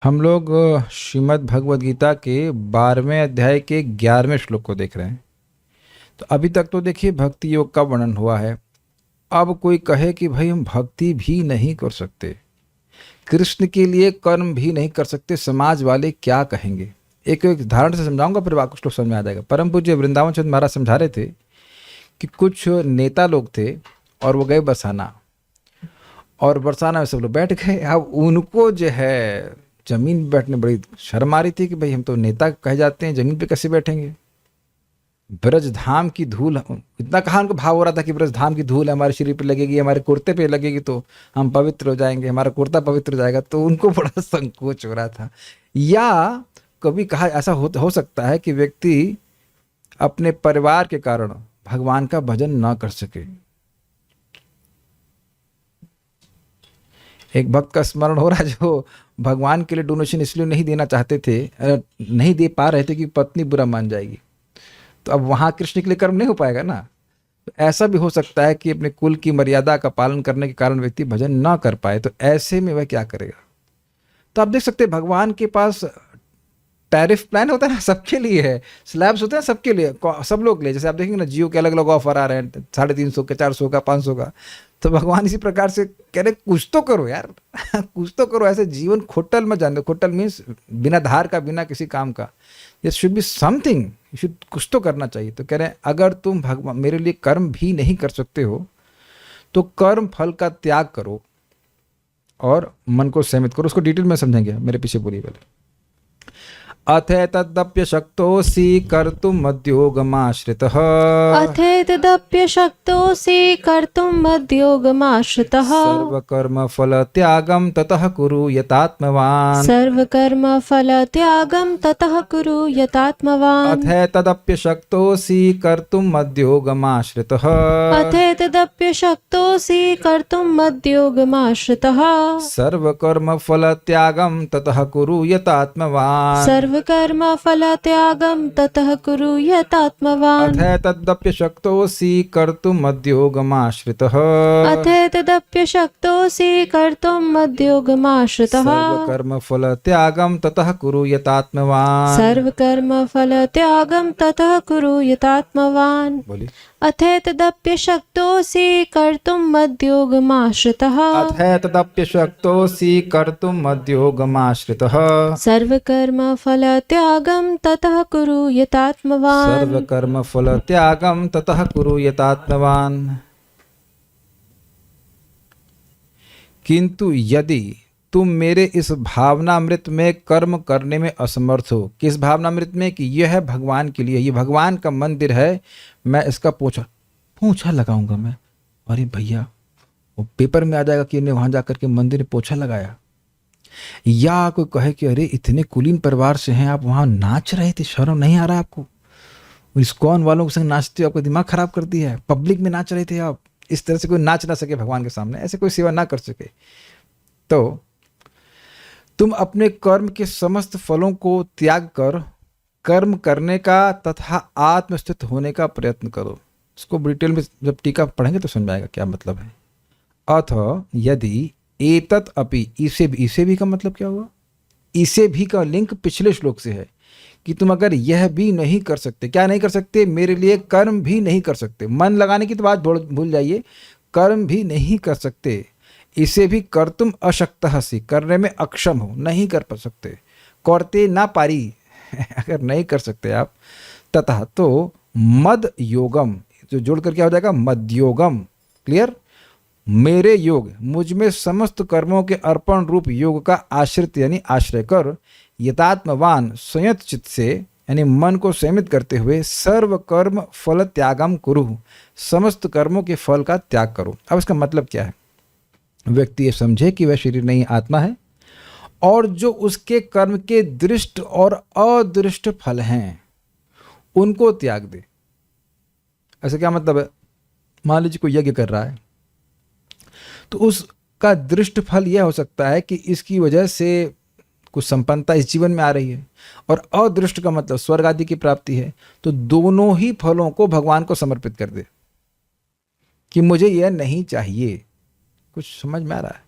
हम लोग श्रीमद् भगवद गीता के 12वें अध्याय के 11वें श्लोक को देख रहे हैं। तो अभी तक तो देखिए भक्ति योग का वर्णन हुआ है। अब कोई कहे कि भाई हम भक्ति भी नहीं कर सकते, कृष्ण के लिए कर्म भी नहीं कर सकते, समाज वाले क्या कहेंगे। एक एक उदाहरण से समझाऊंगा, फिर आपको श्लोक समझ में आ जाएगा। परम पूज्य वृंदावन चंद्र महाराज समझा रहे थे कि कुछ नेता लोग थे और वो गए बरसाना, और बरसाना में सब लोग बैठ गए। अब उनको जो है जमीन पे बैठने बड़ी शर्म आ रही थी कि भाई हम तो नेता कहे जाते हैं, जमीन पे कैसे बैठेंगे। ब्रज धाम की धूल, इतना कहा उनको भाव हो रहा था कि ब्रज धाम की धूल हमारे शरीर पे लगेगी, हमारे कुर्ते पे लगेगी तो हम पवित्र हो जाएंगे, हमारा कुर्ता पवित्र हो जाएगा। तो उनको बड़ा संकोच हो रहा था। या कभी कहा ऐसा हो सकता है कि व्यक्ति अपने परिवार के कारण भगवान का भजन ना कर सके। एक भक्त का स्मरण हो रहा है जो भगवान के लिए डोनेशन इसलिए नहीं देना चाहते थे, नहीं दे पा रहे थे कि पत्नी बुरा मान जाएगी। तो अब वहाँ कृष्ण के लिए कर्म नहीं हो पाएगा ना। तो ऐसा भी हो सकता है कि अपने कुल की मर्यादा का पालन करने के कारण व्यक्ति भजन ना कर पाए, तो ऐसे में वह क्या करेगा। तो आप देख सकते हैं भगवान के पास टैरिफ प्लान होता है ना, सबके लिए है। स्लैब्स होते हैं सबके लिए, सब लोग ले। जैसे आप देखेंगे ना, जियो के अलग अलग ऑफर आ रहे हैं, 350 का, 400 का, 500 का। तो भगवान इसी प्रकार से कह रहे कुछ तो करो यार कुछ तो करो। ऐसे जीवन खोटल मत जान दो। खोटल मीन्स बिना धार का, बिना किसी काम का। ये शुड बी समथिंग, शुड कुछ तो करना चाहिए। तो कह रहे हैं अगर तुम भगवान मेरे लिए कर्म भी नहीं कर सकते हो तो कर्म फल का त्याग करो और मन को संयमित करो। उसको डिटेल में समझेंगे, मेरे पीछे बोलिए पहले। अथेतदप्यशक्तोऽसि कर्तुं मद्योगमाश्रितः। अथेतदप्यशक्तोऽसि कर्तुं मद्योगमाश्रितः। सर्वकर्मफलत्यागं ततः कुरु यतात्मवान्। सर्वकर्मफलत्यागं ततः कुरु यतात्मवान्। अथेतदप्यशक्तोऽसि कर्तुं मद्योगमाश्रितः। अथेतदप्यशक्तोऽसि कर्तुं मद्योगमाश्रितः। सर्वकर्मफलत्यागं ततः कुरु यतात्मवान्। सर्वकर्मफलत्यागं ततः कुरु यतात्मवान्। अथेतदप्यशक्तोऽसि कर्तुं मद्योगमाश्रितः। अथेतदप्यशक्तोऽसि कर्तुं मद्योगमाश्रितः। सर्वकर्मफलत्यागं ततः कुरु यतात्मवान्। सर्वकर्मफलत्यागं ततः कुरु यतात्मवान्। बोलिए। अथेतदप्यशक्तोऽसि कर्तुं मद्योगमाश्रितः। अथेतदप्यशक्तोऽसि कर्तुं मद्योगमाश्रितः। सर्वकर्मफलत्यागं ततः कुरु यतात्मवान्। सर्वकर्मफलत्यागं ततः कुरु यतात्मवान्। किंतु यदि तुम मेरे इस भावनामृत में कर्म करने में असमर्थ हो। किस भावनामृत में? कि यह है भगवान के लिए, ये भगवान का मंदिर है, मैं इसका पोछा लगाऊंगा मैं। अरे भैया, वो पेपर में आ जाएगा कि इन्हें वहां जाकर के मंदिर में पोछा लगाया। या कोई कहे कि अरे इतने कुलीन परिवार से हैं, आप वहां नाच रहे थे, शर्म नहीं आ रहा आपको? इस्कॉन वालों के संग नाचते हो, आपका दिमाग खराब कर दिया है। पब्लिक में नाच रहे थे आप। इस तरह से कोई नाच ना सके भगवान के सामने, ऐसे कोई सेवा ना कर सके। तो तुम अपने कर्म के समस्त फलों को त्याग कर कर्म करने का तथा आत्मस्थित होने का प्रयत्न करो। इसको डिटेल में जब टीका पढ़ेंगे तो समझ आएगा क्या मतलब है। अथ यदि एतत् अपि, इसे भी का मतलब क्या हुआ? इसे भी का लिंक पिछले श्लोक से है कि तुम अगर यह भी नहीं कर सकते, क्या नहीं कर सकते? मेरे लिए कर्म भी नहीं कर सकते। मन लगाने की तो बात भूल जाइए, कर्म भी नहीं कर सकते। इसे भी कर्तुम अशक्तः, करने में अक्षम हो, नहीं कर सकते, करते ना पारी अगर नहीं कर सकते आप। तथा तो मद योगम, जो जोड़कर क्या हो जाएगा? मद्योगम। क्लियर? मेरे योग, मुझ में समस्त कर्मों के अर्पण रूप योग का आश्रित यानी आश्रय कर, यतात्मवान संयत चित्त से यानी मन को संयमित करते हुए, सर्व कर्म फल त्यागम कुरु, समस्त कर्मों के फल का त्याग करो। अब इसका मतलब क्या है? व्यक्ति ये समझे कि वह शरीर नहीं आत्मा है, और जो उसके कर्म के दृष्ट और अदृष्ट फल हैं उनको त्याग दे। ऐसा क्या मतलब है? मान लीजिए कोई यज्ञ कर रहा है, तो उसका दृष्ट फल यह हो सकता है कि इसकी वजह से कुछ संपन्नता इस जीवन में आ रही है, और अदृष्ट का मतलब स्वर्ग आदि की प्राप्ति है। तो दोनों ही फलों को भगवान को समर्पित कर दे कि मुझे यह नहीं चाहिए। कुछ समझ में आ रहा है?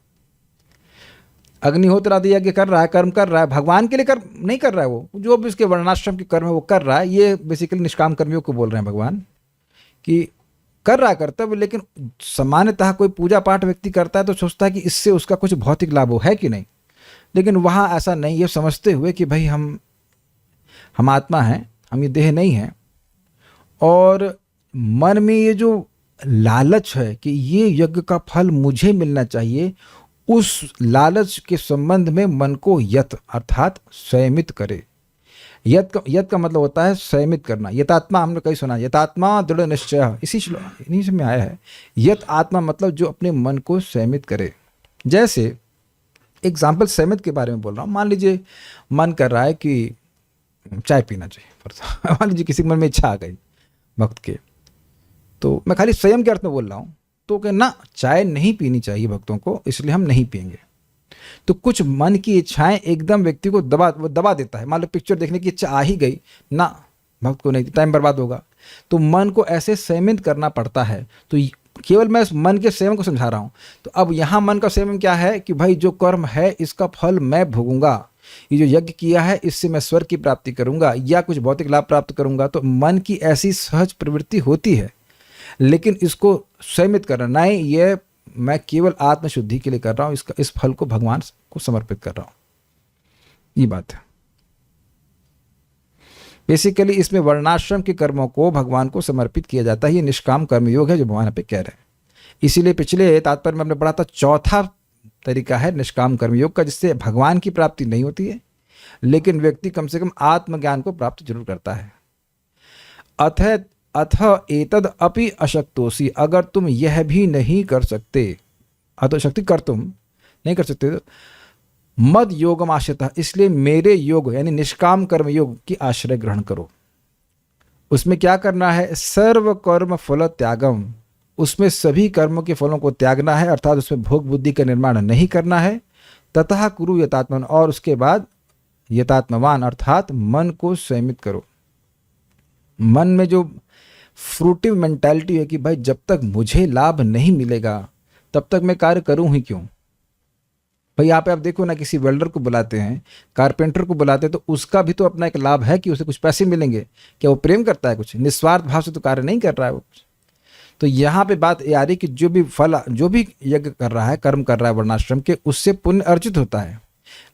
अग्निहोत्र आदि यज्ञ कर रहा है, कर्म कर रहा है, भगवान के लिए कर नहीं कर रहा है, वो जो भी उसके वर्णाश्रम के कर्म है वो कर रहा है। ये बेसिकली निष्काम कर्मियों को बोल रहे हैं भगवान कि कर रहा है कर्तव्य, लेकिन सामान्यतः कोई पूजा पाठ व्यक्ति करता है तो सोचता है कि इससे उसका कुछ भौतिक लाभ हो, है कि नहीं। लेकिन वहाँ ऐसा नहीं, ये समझते हुए कि भाई हम आत्मा हैं, हम ये देह नहीं हैं, और मन में ये जो लालच है कि ये यज्ञ का फल मुझे मिलना चाहिए, उस लालच के संबंध में मन को यत अर्थात संयमित करे। यत का मतलब होता है संयमित करना। यतात्मा हमने कहीं सुना, यतात्मा दृढ़ निश्चय, इन्हीं से में आया है। यत आत्मा मतलब जो अपने मन को संयमित करे। जैसे एग्जाम्पल संयमित के बारे में बोल रहा हूँ। मान लीजिए मन कर रहा है कि चाय पीना चाहिए, मान लीजिए किसी के मन में इच्छा आ गई भक्त के, तो मैं खाली संयम के अर्थ में बोल रहा हूँ, तो कि ना चाय नहीं पीनी चाहिए भक्तों को, इसलिए हम नहीं पिएंगे। तो कुछ मन की इच्छाएं एकदम व्यक्ति को दबा देता है। मान लो पिक्चर देखने की इच्छा आ ही गई, ना भक्त को नहीं, टाइम बर्बाद होगा। तो मन को ऐसे संयमित करना पड़ता है। तो केवल मैं मन के संयम को समझा रहा हूँ। तो अब यहाँ मन का संयम क्या है कि भाई जो कर्म है इसका फल मैं भोगूंगा, ये जो यज्ञ किया है इससे मैं स्वर्ग की प्राप्ति करूंगा या कुछ भौतिक लाभ प्राप्त करूंगा। तो मन की ऐसी सहज प्रवृत्ति होती है, लेकिन इसको संयमित करना नहीं, ये मैं केवल आत्मशुद्धि के लिए कर रहा हूँ, इस फल को भगवान को समर्पित कर रहा हूँ, ये बात है। बेसिकली इसमें वर्णाश्रम के कर्मों को भगवान को समर्पित किया जाता है। ये निष्काम कर्मयोग है जो भगवान पे कह रहे हैं। इसीलिए पिछले तात्पर्य में हमने पढ़ा था, चौथा तरीका है निष्काम कर्मयोग का, जिससे भगवान की प्राप्ति नहीं होती है, लेकिन व्यक्ति कम से कम आत्मज्ञान को प्राप्त जरूर करता है। अथ एतद अपि अशक्तोसी, अगर तुम यह भी नहीं कर सकते, अतो शक्ति कर तुम नहीं कर सकते, मद योगम आश्रितः, इसलिए मेरे योग यानी निष्काम कर्म योग की आश्रय ग्रहण करो। उसमें क्या करना है? सर्व कर्म फल त्यागम, उसमें सभी कर्मों के फलों को त्यागना है, अर्थात उसमें भोग बुद्धि का निर्माण नहीं करना है। ततः कुरु यतात्मन, और उसके बाद यतात्मवान अर्थात मन को संयमित करो। मन में जो फ्रूटिव मेंटालिटी है कि भाई जब तक मुझे लाभ नहीं मिलेगा तब तक मैं कार्य करूं ही क्यों। भाई यहाँ पे आप देखो ना, किसी वेल्डर को बुलाते हैं, कारपेंटर को बुलाते हैं, तो उसका भी तो अपना एक लाभ है कि उसे कुछ पैसे मिलेंगे। क्या वो प्रेम करता है? कुछ निस्वार्थ भाव से तो कार्य नहीं कर रहा है वो। तो यहाँ पे बात ये आ रही कि जो भी फल, जो भी यज्ञ कर रहा है, कर्म कर रहा है वर्णाश्रम के, उससे पुण्य अर्जित होता है,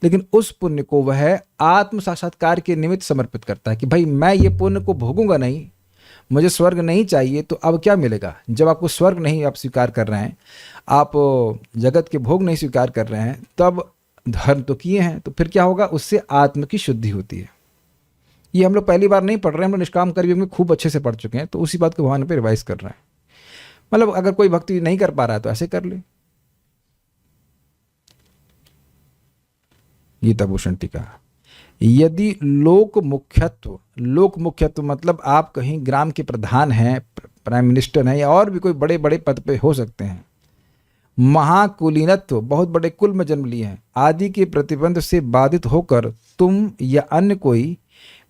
लेकिन उस पुण्य को वह आत्म साक्षात्कार के निमित्त समर्पित करता है कि भाई मैं ये पुण्य को भोगूंगा नहीं, मुझे स्वर्ग नहीं चाहिए। तो अब क्या मिलेगा? जब आपको स्वर्ग नहीं आप स्वीकार कर रहे हैं, आप जगत के भोग नहीं स्वीकार कर रहे हैं, तब धर्म तो किए हैं, तो फिर क्या होगा? उससे आत्म की शुद्धि होती है। ये हम लोग पहली बार नहीं पढ़ रहे हैं, हम लोग निष्काम कर्मयोग में खूब अच्छे से पढ़ चुके हैं, तो उसी बात को भगवान पे रिवाइज कर रहे हैं। मतलब अगर कोई भक्ति नहीं कर पा रहा है तो ऐसे कर ले। गीता भूषण टीका, यदि लोक मुख्यत्व मतलब आप कहीं ग्राम के प्रधान हैं, प्राइम मिनिस्टर हैं, या और भी कोई बड़े बड़े पद पे हो सकते हैं, महाकुलीनत्व बहुत बड़े कुल में जन्म लिए हैं, आदि के प्रतिबंध से बाधित होकर तुम या अन्य कोई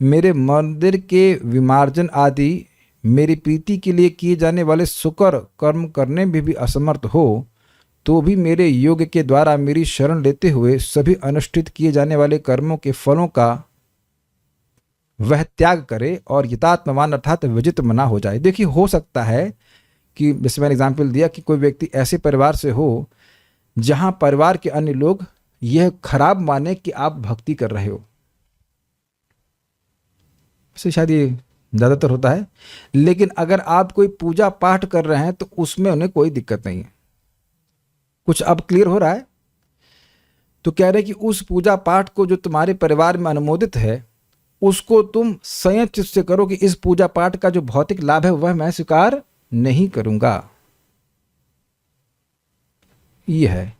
मेरे मंदिर के विमार्जन आदि मेरी प्रीति के लिए किए जाने वाले सुकर कर्म करने में भी असमर्थ हो, तो भी मेरे योग के द्वारा मेरी शरण लेते हुए सभी अनुष्ठित किए जाने वाले कर्मों के फलों का वह त्याग करे और यतात्मवान अर्थात विजित मना हो जाए। देखिए, हो सकता है कि जैसे मैंने एग्जाम्पल दिया कि कोई व्यक्ति ऐसे परिवार से हो जहां परिवार के अन्य लोग यह खराब माने कि आप भक्ति कर रहे हो, वैसे शायद ये ज़्यादातर होता है, लेकिन अगर आप कोई पूजा पाठ कर रहे हैं तो उसमें उन्हें कोई दिक्कत नहीं है। कुछ अब क्लियर हो रहा है? तो कह रहे कि उस पूजा पाठ को जो तुम्हारे परिवार में अनुमोदित है, उसको तुम संयत चित्त से करो कि इस पूजा पाठ का जो भौतिक लाभ है वह मैं स्वीकार नहीं करूंगा। ये है।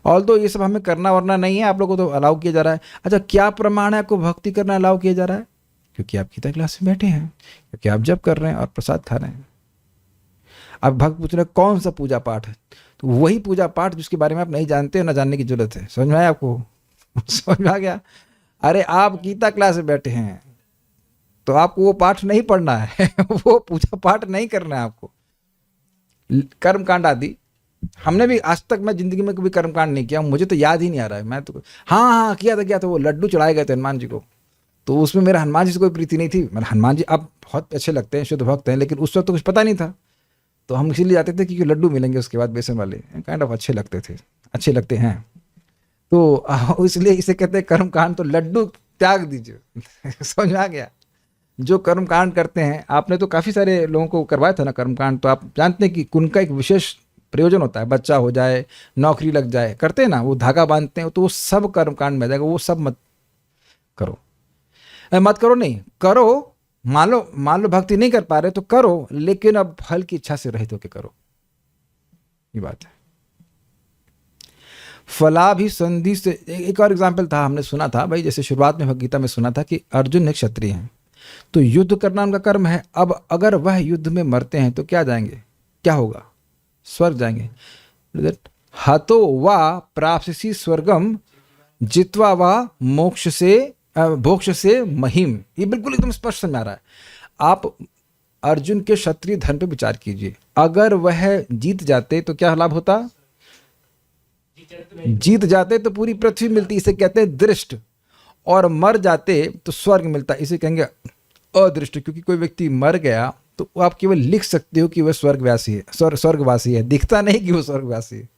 और तो ये सब हमें करना वरना नहीं है, आप लोगों को तो अलाउ किया जा रहा है। अच्छा, क्या प्रमाण है आपको भक्ति करना अलाउ किया जा रहा है? क्योंकि आप गीता क्लास में बैठे हैं, क्योंकि आप जप कर रहे हैं और प्रसाद खा रहे हैं। अब भक्त पूछ रहे कौन सा पूजा पाठ है? तो वही पूजा पाठ जिसके बारे में आप नहीं जानते हो, ना जानने की जरूरत है। समझ में आया आपको? समझ में आ गया? अरे आप गीता क्लास में बैठे हैं तो आपको वो पाठ नहीं पढ़ना है वो पूजा पाठ नहीं करना है आपको। कर्म कांड आदि हमने भी आज तक, मैं जिंदगी में कभी कर्मकांड नहीं किया, मुझे तो याद ही नहीं आ रहा है। मैं तो हाँ किया था वो लड्डू चढ़ाए गए थे हनुमान जी को, तो उसमें मेरा हनुमान जी से कोई प्रीति नहीं थी। मेरा हनुमान जी अब बहुत अच्छे लगते हैं, शुद्ध भक्त हैं, लेकिन उस वक्त तो कुछ पता नहीं था, तो हम इसीलिए जाते थे क्योंकि लड्डू मिलेंगे उसके बाद बेसन वाले, काइंड ऑफ अच्छे लगते थे, अच्छे लगते हैं। तो इसलिए इसे कहते हैं कर्मकांड। तो लड्डू त्याग दीजिए समझ में आ गया। जो कर्मकांड करते हैं, आपने तो काफ़ी सारे लोगों को करवाया था ना कर्मकांड, तो आप जानते हैं कि उनका एक विशेष प्रयोजन होता है, बच्चा हो जाए, नौकरी लग जाए, करते हैं ना, वो धागा बांधते हैं, तो वो सब कर्मकांड में आ जाएगा। वो सब मत करो, मत करो नहीं करो। मान लो भक्ति नहीं कर पा रहे तो करो, लेकिन अब फल की इच्छा से रहित होकर करो, ये बात है। फलाभिसंधि से एक और एग्जाम्पल था, हमने सुना था भाई, जैसे शुरुआत में भगवद्गीता में सुना था कि अर्जुन एक क्षत्रिय हैं, तो युद्ध करना उनका कर्म है। अब अगर वह युद्ध में मरते हैं तो क्या जाएंगे, क्या होगा, स्वर्ग जाएंगे। हतो वा प्राप्स्यसि स्वर्गम जित्वा वा मोक्ष से महिम। ये बिल्कुल एकदम स्पष्ट समझ आ रहा है। आप अर्जुन के क्षत्रिय धर्म पे विचार कीजिए, अगर वह जीत जाते तो क्या लाभ होता, जीत जाते तो पूरी पृथ्वी मिलती, इसे कहते हैं दृष्ट, और मर जाते तो स्वर्ग मिलता, इसे कहेंगे अदृष्ट। क्योंकि कोई व्यक्ति मर गया तो आप केवल लिख सकते हो कि वह स्वर्गवासी है, स्वर्गवासी है, दिखता नहीं कि वो स्वर्गवासी है।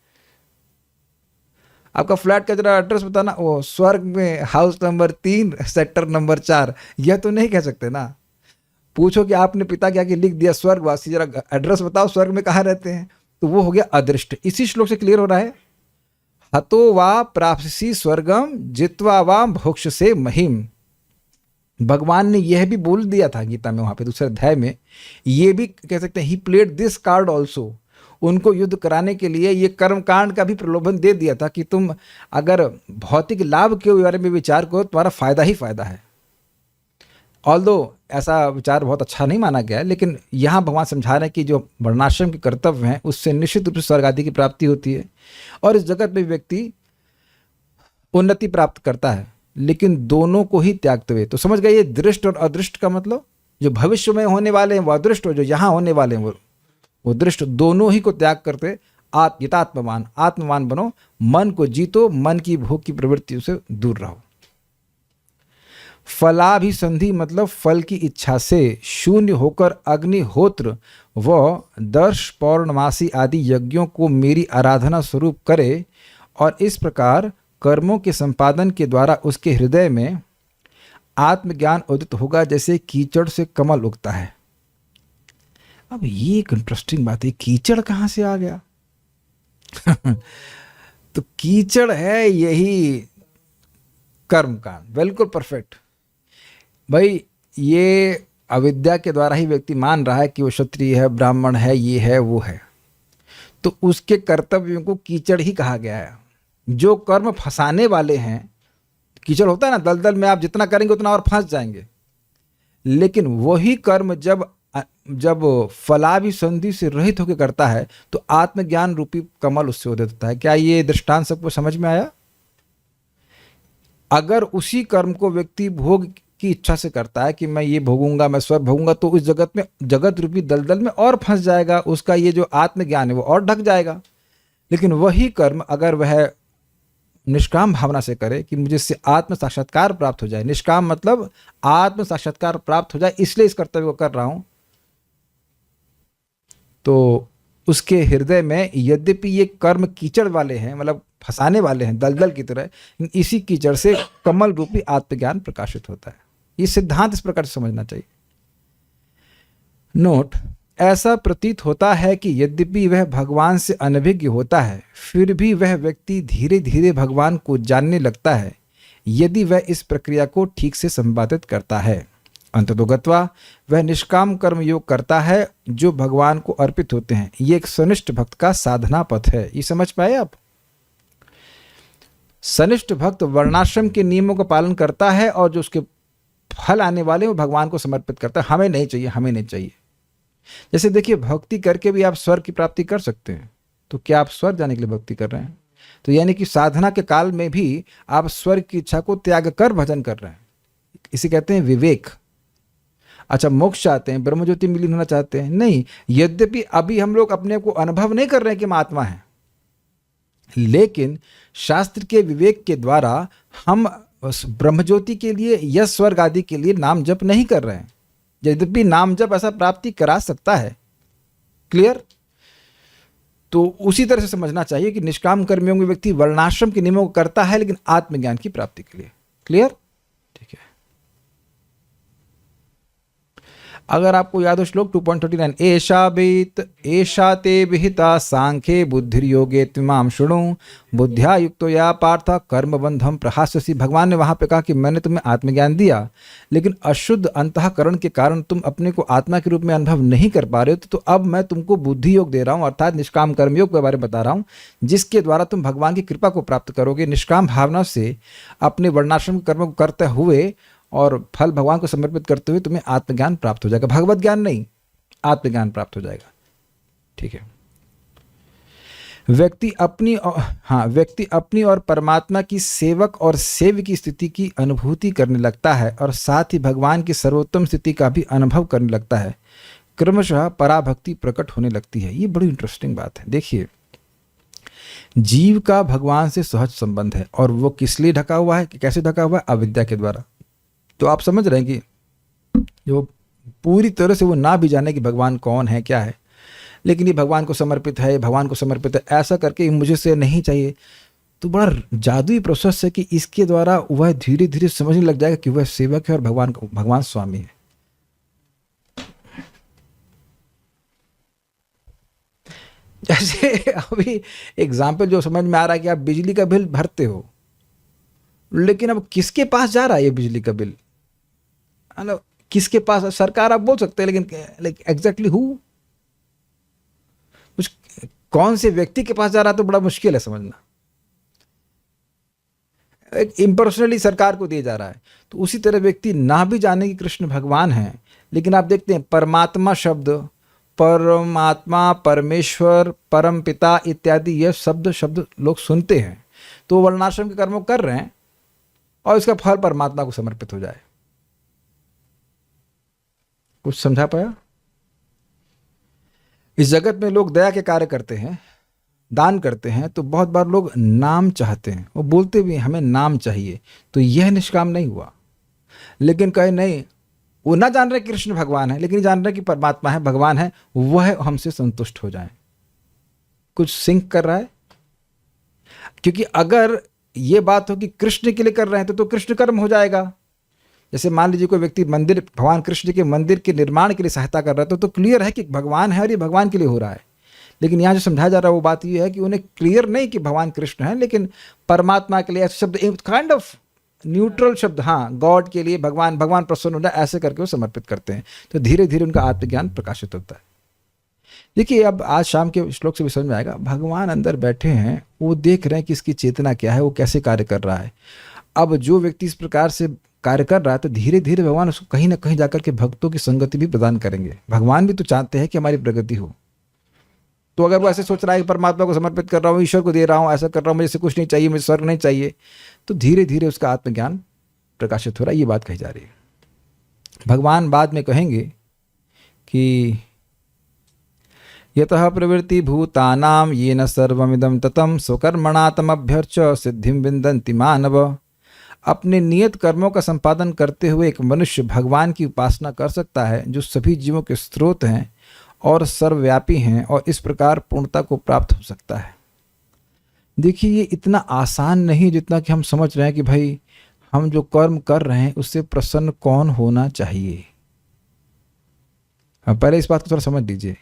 आपका फ्लैट का जरा एड्रेस बताना, वो स्वर्ग में हाउस नंबर 3 सेक्टर नंबर 4, यह तो नहीं कह सकते ना। पूछो कि आपने पिता क्या कि लिख दिया स्वर्गवासी, जरा एड्रेस बताओ स्वर्ग में कहाँ रहते हैं, तो वो हो गया अदृष्ट। इसी श्लोक से क्लियर हो रहा है, हतो वा प्राप्स्यसि स्वर्गम जित्वा वा मोक्ष से महिम। भगवान ने यह भी बोल दिया था गीता में, वहां पे दूसरे अध्याय में, ये भी कह सकते हैं he played this card also. उनको युद्ध कराने के लिए ये कर्मकांड का भी प्रलोभन दे दिया था कि तुम अगर भौतिक लाभ के बारे में विचार करो, तुम्हारा फायदा ही फायदा है। ऑल्दो ऐसा विचार बहुत अच्छा नहीं माना गया है, लेकिन यहाँ भगवान समझा रहे हैं कि जो वर्णाश्रम के कर्तव्य हैं उससे निश्चित रूप से स्वर्ग आदि की प्राप्ति होती है, और इस जगत में व्यक्ति उन्नति प्राप्त करता है, लेकिन दोनों को ही त्यागते हुए। तो समझ गए ये दृष्ट और अदृष्ट का मतलब, जो भविष्य में होने वाले हैं वो अदृष्ट, और जो यहाँ होने वाले हैं वो दृष्ट, दोनों ही को त्याग करते यथात्मवान, आत्मवान बनो, मन को जीतो, मन की भोग की प्रवृत्तियों से दूर रहो। फलाभिसंधि मतलब फल की इच्छा से शून्य होकर अग्निहोत्र व दर्श पौर्णमासी आदि यज्ञों को मेरी आराधना स्वरूप करे, और इस प्रकार कर्मों के संपादन के द्वारा उसके हृदय में आत्मज्ञान उदित होगा, जैसे कीचड़ से कमल उगता है। अब ये एक इंटरेस्टिंग बात है, कीचड़ कहाँ से आ गया तो कीचड़ है यही कर्मकांड, बिल्कुल परफेक्ट। भाई ये अविद्या के द्वारा ही व्यक्ति मान रहा है कि वो क्षत्रिय है, ब्राह्मण है, ये है वो है, तो उसके कर्तव्यों को कीचड़ ही कहा गया है। जो कर्म फंसाने वाले हैं, कीचड़ होता है ना, दलदल में आप जितना करेंगे उतना और फंस जाएंगे, लेकिन वही कर्म जब फलाभिसंधि से रहित होकर करता है तो आत्मज्ञान रूपी कमल उससे उदित होता है। क्या ये दृष्टांत सबको समझ में आया? अगर उसी कर्म को व्यक्ति भोग की इच्छा से करता है कि मैं ये भोगूंगा, मैं स्वर्ग भोगूंगा, तो उस जगत रूपी दलदल में और फंस जाएगा, उसका ये जो आत्मज्ञान है वो और ढक जाएगा। लेकिन वही कर्म अगर वह निष्काम भावना से करे कि मुझे इससे आत्म साक्षात्कार प्राप्त हो जाए, निष्काम मतलब आत्म साक्षात्कार प्राप्त हो जाए इसलिए इस कर्तव्य को कर रहा हूं, तो उसके हृदय में यद्यपि ये कर्म कीचड़ वाले हैं, मतलब फंसाने वाले हैं दलदल की तरह, इसी कीचड़ से कमल रूपी आत्मज्ञान प्रकाशित होता है। ये सिद्धांत इस प्रकार से समझना चाहिए। नोट, ऐसा प्रतीत होता है कि यद्यपि वह भगवान से अनभिज्ञ होता है, फिर भी वह व्यक्ति धीरे धीरे भगवान को जानने लगता है, यदि वह इस प्रक्रिया को ठीक से संपादित करता है। अंततोगत्वा वह निष्काम कर्म योग करता है जो भगवान को अर्पित होते हैं। ये एक सनिष्ठ भक्त का साधना पथ है। ये समझ पाए आप? सनिष्ठ भक्त वर्णाश्रम के नियमों का पालन करता है और जो उसके फल आने वाले वो भगवान को समर्पित करता है। हमें नहीं चाहिए, हमें नहीं चाहिए। जैसे देखिए, भक्ति करके भी आप स्वर्ग की प्राप्ति कर सकते हैं, तो क्या आप स्वर्ग जाने के लिए भक्ति कर रहे हैं? तो यानी कि साधना के काल में भी आप स्वर्ग की इच्छा को त्याग कर भजन कर रहे हैं। इसे कहते हैं विवेक। अच्छा, मोक्ष चाहते हैं, ब्रह्म ज्योति में लीन होना चाहते हैं? नहीं। यद्यपि अभी हम लोग अपने को अनुभव नहीं कर रहे हैं कि हम आत्मा हैं, लेकिन शास्त्र के विवेक के द्वारा हम उस ब्रह्मज्योति के लिए या स्वर्ग आदि के लिए नाम जप नहीं कर रहे हैं, यद्यपि नाम जप ऐसा प्राप्ति करा सकता है। क्लियर? तो उसी तरह से समझना चाहिए कि निष्काम कर्मयोग में व्यक्ति वर्णाश्रम के नियमों को करता है लेकिन आत्मज्ञान की प्राप्ति के लिए। क्लियर? ठीक है। अगर आपको याद हो श्लोक 2.39, एषा ते विहिता सांख्ये बुद्धिर्योगे त्विमां शृणु बुद्ध्या युक्तो या पार्थ कर्मबंधम प्रहास्यसि। भगवान ने वहां पे कहा कि मैंने तुम्हें आत्मज्ञान दिया लेकिन अशुद्ध अंतःकरण के कारण तुम अपने को आत्मा के रूप में अनुभव नहीं कर पा रहे हो, तो अब मैं तुमको बुद्धि योग दे रहा हूं, अर्थात निष्काम कर्मयोग के बारे में बता रहा हूं, जिसके द्वारा तुम भगवान की कृपा को प्राप्त करोगे। निष्काम भावना से अपने वर्णाश्रम कर्म को करते हुए और फल भगवान को समर्पित करते हुए तुम्हें आत्मज्ञान प्राप्त हो जाएगा। भगवत ज्ञान नहीं, आत्मज्ञान प्राप्त हो जाएगा। ठीक है। व्यक्ति अपनी और परमात्मा की सेवक और सेव्य की स्थिति की अनुभूति करने लगता है और साथ ही भगवान की सर्वोत्तम स्थिति का भी अनुभव करने लगता है। क्रमशः पराभक्ति प्रकट होने लगती है। ये बड़ी इंटरेस्टिंग बात है। देखिए, जीव का भगवान से सहज संबंध है और वो किस लिए ढका हुआ है, कैसे ढका हुआ है? अविद्या के द्वारा। तो आप समझ रहे हैं कि जो पूरी तरह से वो ना भी जाने कि भगवान कौन है, क्या है, लेकिन ये भगवान को समर्पित है, भगवान को समर्पित है, ऐसा करके मुझे से नहीं चाहिए, तो बड़ा जादुई प्रोसेस है कि इसके द्वारा वह धीरे धीरे समझने लग जाएगा कि वह सेवक है और भगवान स्वामी है। जैसे अभी एग्जाम्पल जो समझ में आ रहा है कि आप बिजली का बिल भरते हो, लेकिन अब किसके पास जा रहा है ये बिजली का बिल? किसके पास? सरकार आप बोल सकते हैं, लेकिन एग्जैक्टली हु, कौन से व्यक्ति के पास जा रहा है, तो बड़ा मुश्किल है समझना। एक इम्पर्सनली सरकार को दिया जा रहा है। तो उसी तरह व्यक्ति ना भी जाने कि कृष्ण भगवान है, लेकिन आप देखते हैं परमात्मा शब्द, परमात्मा, परमेश्वर, परम पिता इत्यादि ये शब्द लोग सुनते हैं, तो वर्णाश्रम के कर्मों कर रहे हैं और इसका फल परमात्मा को समर्पित हो जाए। कुछ समझा पाया? इस जगत में लोग दया के कार्य करते हैं, दान करते हैं, तो बहुत बार लोग नाम चाहते हैं, वो बोलते भी हमें नाम चाहिए, तो यह निष्काम नहीं हुआ। लेकिन कहे नहीं, वो ना जान रहे कृष्ण भगवान है, लेकिन जान रहे कि परमात्मा है, भगवान है, वह हमसे संतुष्ट हो जाए। कुछ सिंक कर रहा है? क्योंकि अगर ये बात हो कि कृष्ण के लिए कर रहे हैं तो कृष्ण कर्म हो जाएगा। जैसे मान लीजिए कोई व्यक्ति मंदिर, भगवान कृष्ण के मंदिर के निर्माण के लिए सहायता कर रहा है, तो क्लियर है कि भगवान है और ये भगवान के लिए हो रहा है। लेकिन यहाँ जो समझाया जा रहा है वो बात ये है कि उन्हें क्लियर नहीं कि भगवान कृष्ण है, लेकिन परमात्मा के लिए ऐसे शब्द, काइंड ऑफ न्यूट्रल शब्द, हाँ, गॉड के लिए, भगवान प्रसन्न हो जाए, ऐसे करके वो समर्पित करते हैं। तो धीरे धीरे उनका आत्मज्ञान प्रकाशित होता है। देखिए, अब आज शाम के श्लोक से भी समझ में आएगा, भगवान अंदर बैठे हैं, वो देख रहे हैं कि इसकी चेतना क्या है, वो कैसे कार्य कर रहा है। अब जो व्यक्ति इस प्रकार से कार्य कर रहा है, तो धीरे धीरे भगवान उसको कहीं ना कहीं जाकर के भक्तों की संगति भी प्रदान करेंगे। भगवान भी तो चाहते हैं कि हमारी प्रगति हो। तो अगर वो ऐसे सोच रहा है कि परमात्मा को समर्पित कर रहा हूँ, ईश्वर को दे रहा हूँ, ऐसा कर रहा हूँ, मुझे से कुछ नहीं चाहिए, मुझे स्वर्ग नहीं चाहिए, तो धीरे धीरे उसका आत्मज्ञान प्रकाशित हो रहा है। ये बात कही जा रही है। भगवान बाद में कहेंगे कि यतः प्रवृत्ति भूतानां येन सर्वमिदं ततं स्वकर्मणा तमभ्यर्च सिद्धिं विन्दन्ति मानव। अपने नियत कर्मों का संपादन करते हुए एक मनुष्य भगवान की उपासना कर सकता है, जो सभी जीवों के स्रोत हैं और सर्वव्यापी हैं, और इस प्रकार पूर्णता को प्राप्त हो सकता है। देखिए, ये इतना आसान नहीं जितना कि हम समझ रहे हैं कि भाई हम जो कर्म कर रहे हैं उससे प्रसन्न कौन होना चाहिए। पहले इस बात को थोड़ा समझ लीजिए।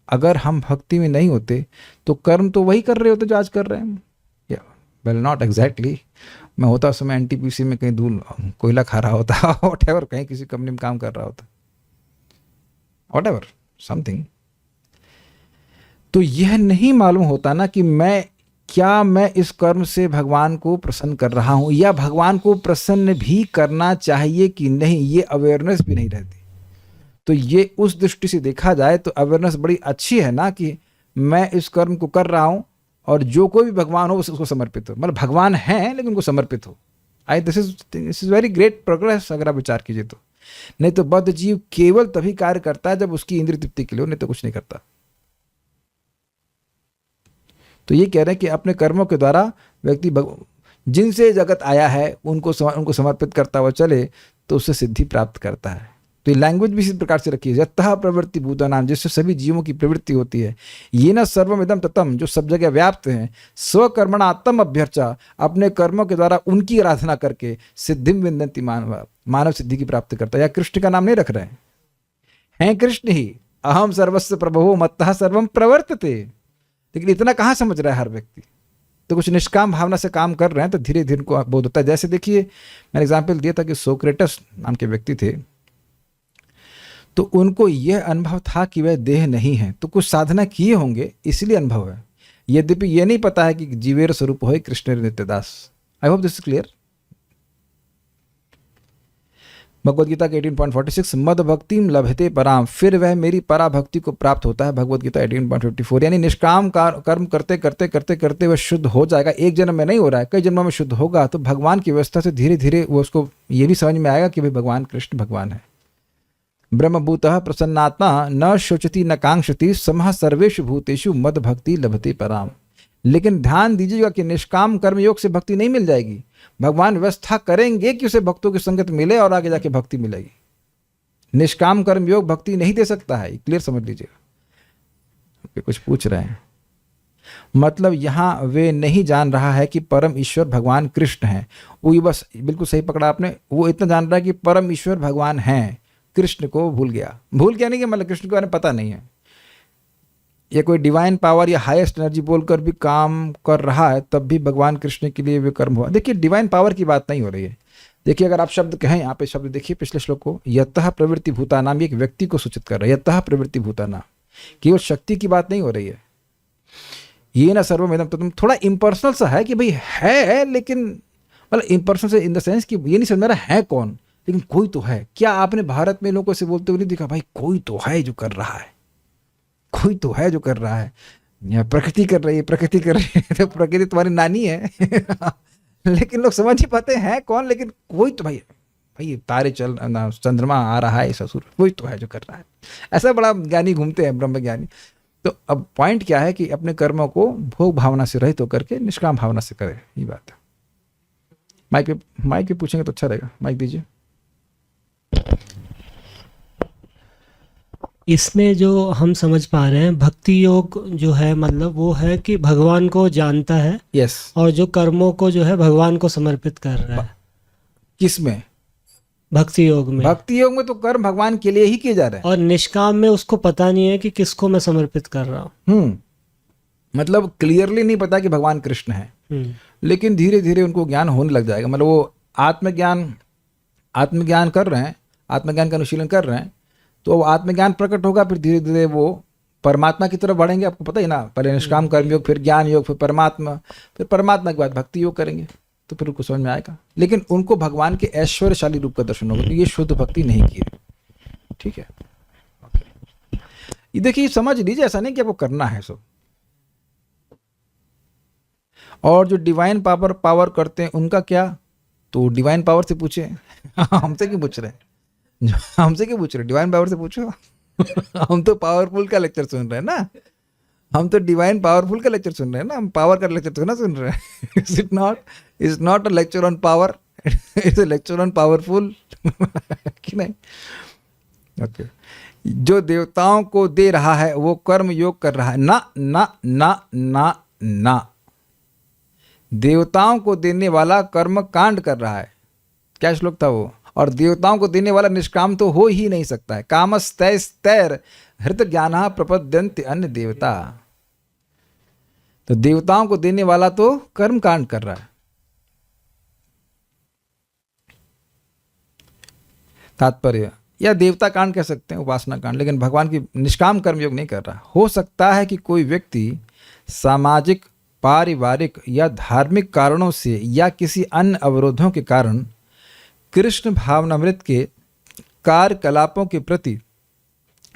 अगर हम भक्ति में नहीं होते तो कर्म तो वही कर रहे होते जो आज कर रहे हैं। या वेल, नॉट एग्जैक्टली। मैं होता उस समय एनटीपीसी में कहीं कोयला खा रहा होता, व्हाटएवर, कहीं किसी कंपनी में काम कर रहा होता, व्हाटएवर, समथिंग। तो यह नहीं मालूम होता ना कि मैं इस कर्म से भगवान को प्रसन्न कर रहा हूं, या भगवान को प्रसन्न भी करना चाहिए कि नहीं, ये अवेयरनेस भी नहीं रहती। तो ये उस दृष्टि से देखा जाए तो अवेयरनेस बड़ी अच्छी है ना, कि मैं इस कर्म को कर रहा हूं और जो कोई भी भगवान हो उसको समर्पित हो। मतलब भगवान है लेकिन उनको समर्पित हो। This is very great progress अगर आप विचार कीजिए तो। नहीं तो बद्ध जीव केवल तभी कार्य करता है जब उसकी इंद्रिय तृप्ति के लिए हो, नहीं तो कुछ नहीं करता। तो ये कह रहे हैं कि अपने कर्मों के द्वारा व्यक्ति जिनसे जगत आया है उनको समर्पित करता हुआ चले तो उससे सिद्धि प्राप्त करता है। तो ये लैंग्वेज भी इसी प्रकार से रखी है, यतः प्रवृत्ति भूतानाम, जिससे सभी जीवों की प्रवृत्ति होती है। ये न सर्वमिदं ततम, जो सब जगह व्याप्त हैं, स्वकर्मणा आत्म अभ्यर्चा, अपने कर्मों के द्वारा उनकी आराधना करके सिद्धिम विन्दन्ति मानव, मानव सिद्धि की प्राप्ति करता है। या कृष्ण का नाम नहीं रख रहे हैं कृष्ण ही, अहम सर्वस्व प्रभवो मत्तः सर्वम प्रवर्तते। लेकिन इतना कहाँ समझ रहा है हर व्यक्ति। तो कुछ निष्काम भावना से काम कर रहे हैं तो धीरे धीरे उनको बोध होता है। जैसे देखिए मैंने एग्जाम्पल दिया था कि सोक्रेटस नाम के व्यक्ति थे, तो उनको यह अनुभव था कि वह देह नहीं है, तो कुछ साधना किए होंगे इसलिए अनुभव है। यद्यपि यह नहीं पता है कि जीवेर स्वरूप हो Krishna Nityadas. I hope this is clear. Bhagavad Gita के 18.46 मद भक्तिम लभते पराम, फिर वह मेरी परा भक्ति को प्राप्त होता है। भगवद गीता 18.54, यानी निष्काम कर्म करते करते करते करते वह शुद्ध हो जाएगा। एक जन्म में नहीं हो रहा है, कई जन्मों में शुद्ध होगा तो भगवान की व्यवस्था से धीरे धीरे वो उसको ये भी समझ में आएगा कि भाई भगवान कृष्ण भगवान है। ब्रह्मभूतः प्रसन्नात्मा न शोचति न कांक्षति समः सर्वेषु भूतेषु मद भक्ति लभते पराम। लेकिन ध्यान दीजिएगा कि निष्काम कर्म योग से भक्ति नहीं मिल जाएगी। भगवान व्यवस्था करेंगे कि उसे भक्तों की संगत मिले और आगे जाके भक्ति मिलेगी। निष्काम कर्म योग भक्ति नहीं दे सकता है, क्लियर समझ लीजिएगा। कुछ पूछ रहे हैं, मतलब यहाँ वे नहीं जान रहा है कि परम ईश्वर भगवान कृष्ण हैं। वो बस बिल्कुल सही पकड़ा आपने, वो इतना जान रहा है कि परम ईश्वर भगवान हैं, कृष्ण को भूल गया। भूल गया नहीं कि मतलब कृष्ण को बारे में पता नहीं है, या कोई डिवाइन पावर या हाईएस्ट एनर्जी बोलकर भी काम कर रहा है तब भी भगवान कृष्ण के लिए वे कर्म हुआ। देखिए डिवाइन पावर की बात नहीं हो रही है। देखिए अगर आप शब्द कहें, यहाँ पे शब्द देखिए पिछले श्लोक को, यतः प्रवृत्ति भूतानाम, एक व्यक्ति को सूचित कर रहा है। यतः प्रवृत्ति भूतानाम, केवल शक्ति की बात नहीं हो रही है। ये ना सर्वमेदम, तो तुम थोड़ा इम्पर्सनल सा है कि भाई है, लेकिन मतलब इम्पर्सनल से इन द सेंस कि ये नहीं समझ रहा है कौन, लेकिन कोई तो है। क्या आपने भारत में लोगों से बोलते हुए नहीं देखा, भाई कोई तो है जो कर रहा है, कोई तो है जो कर रहा है। या प्रकृति कर रही है, प्रकृति कर रही है, तो प्रकृति तुम्हारी नानी है लेकिन लोग समझ ही पाते हैं कौन, लेकिन कोई तो भाई तारे चल, चंद्रमा आ रहा है, ससुर कोई तो है जो कर रहा है। ऐसा बड़ा ज्ञानी घूमते हैं ब्रह्म ज्ञानी। तो अब पॉइंट क्या है कि अपने कर्मों को भोग भावना से रहित होकर के निष्काम भावना से करें, ये बात है। माइक पे पूछेंगे तो अच्छा रहेगा, माइक दीजिए। इसमें जो हम समझ पा रहे हैं भक्ति योग जो है, मतलब वो है कि भगवान को जानता है, यस, और जो कर्मों को जो है भगवान को समर्पित कर रहा है। किसमें? भक्ति योग में। भक्ति योग में तो कर्म भगवान के लिए ही किए जा रहे हैं। और निष्काम में उसको पता नहीं है कि किसको मैं समर्पित कर रहा हूँ। मतलब क्लियरली नहीं पता कि भगवान कृष्ण है, लेकिन धीरे धीरे उनको ज्ञान होने लग जाएगा। मतलब वो आत्मज्ञान कर रहे हैं, आत्मज्ञान का अनुशीलन कर रहे हैं, तो आत्मज्ञान प्रकट होगा, फिर धीरे धीरे वो परमात्मा की तरफ बढ़ेंगे। आपको पता ही ना, पहले निष्काम कर्म योग, फिर ज्ञान योग, फिर परमात्मा के बाद भक्ति योग करेंगे, तो फिर उनको समझ में आएगा। लेकिन उनको भगवान के ऐश्वर्यशाली रूप का दर्शन होगा, तो ये शुद्ध भक्ति नहीं की है। ठीक है, ये देखिए समझ लीजिए, ऐसा नहीं कि आपको करना है सब। और जो डिवाइन पावर करते हैं उनका क्या, तो डिवाइन पावर से पूछे हमसे क्यों पूछ रहे हैं? हमसे क्यों पूछ रहे? डिवाइन पावर से पूछो हम तो पावरफुल का लेक्चर सुन रहे हैं ना, हम तो डिवाइन पावरफुल का लेक्चर सुन रहे हैं ना, हम पावर का लेक्चर तो ना सुन रहे हैं। It's not a lecture on power, it's a lecture on powerful कि नहीं? ओके, जो देवताओं को दे रहा है वो कर्म योग कर रहा है। ना ना ना ना ना, देवताओं को देने वाला कर्म कांड कर रहा है। क्या श्लोक था वो? और देवताओं को देने वाला निष्काम तो हो ही नहीं सकता है। कामस्तैस्तैर हृत ज्ञानः प्रपद्यन्ते अन्य देवता। तो देवताओं को देने वाला तो कर्म कांड कर रहा है। तात्पर्य, या देवता कांड कह सकते हैं, उपासना कांड, लेकिन भगवान की निष्काम कर्मयोग नहीं कर रहा। हो सकता है कि कोई व्यक्ति सामाजिक, पारिवारिक या धार्मिक कारणों से या किसी अन्य अवरोधों के कारण कृष्ण भावनामृत के कार्यकलापों के प्रति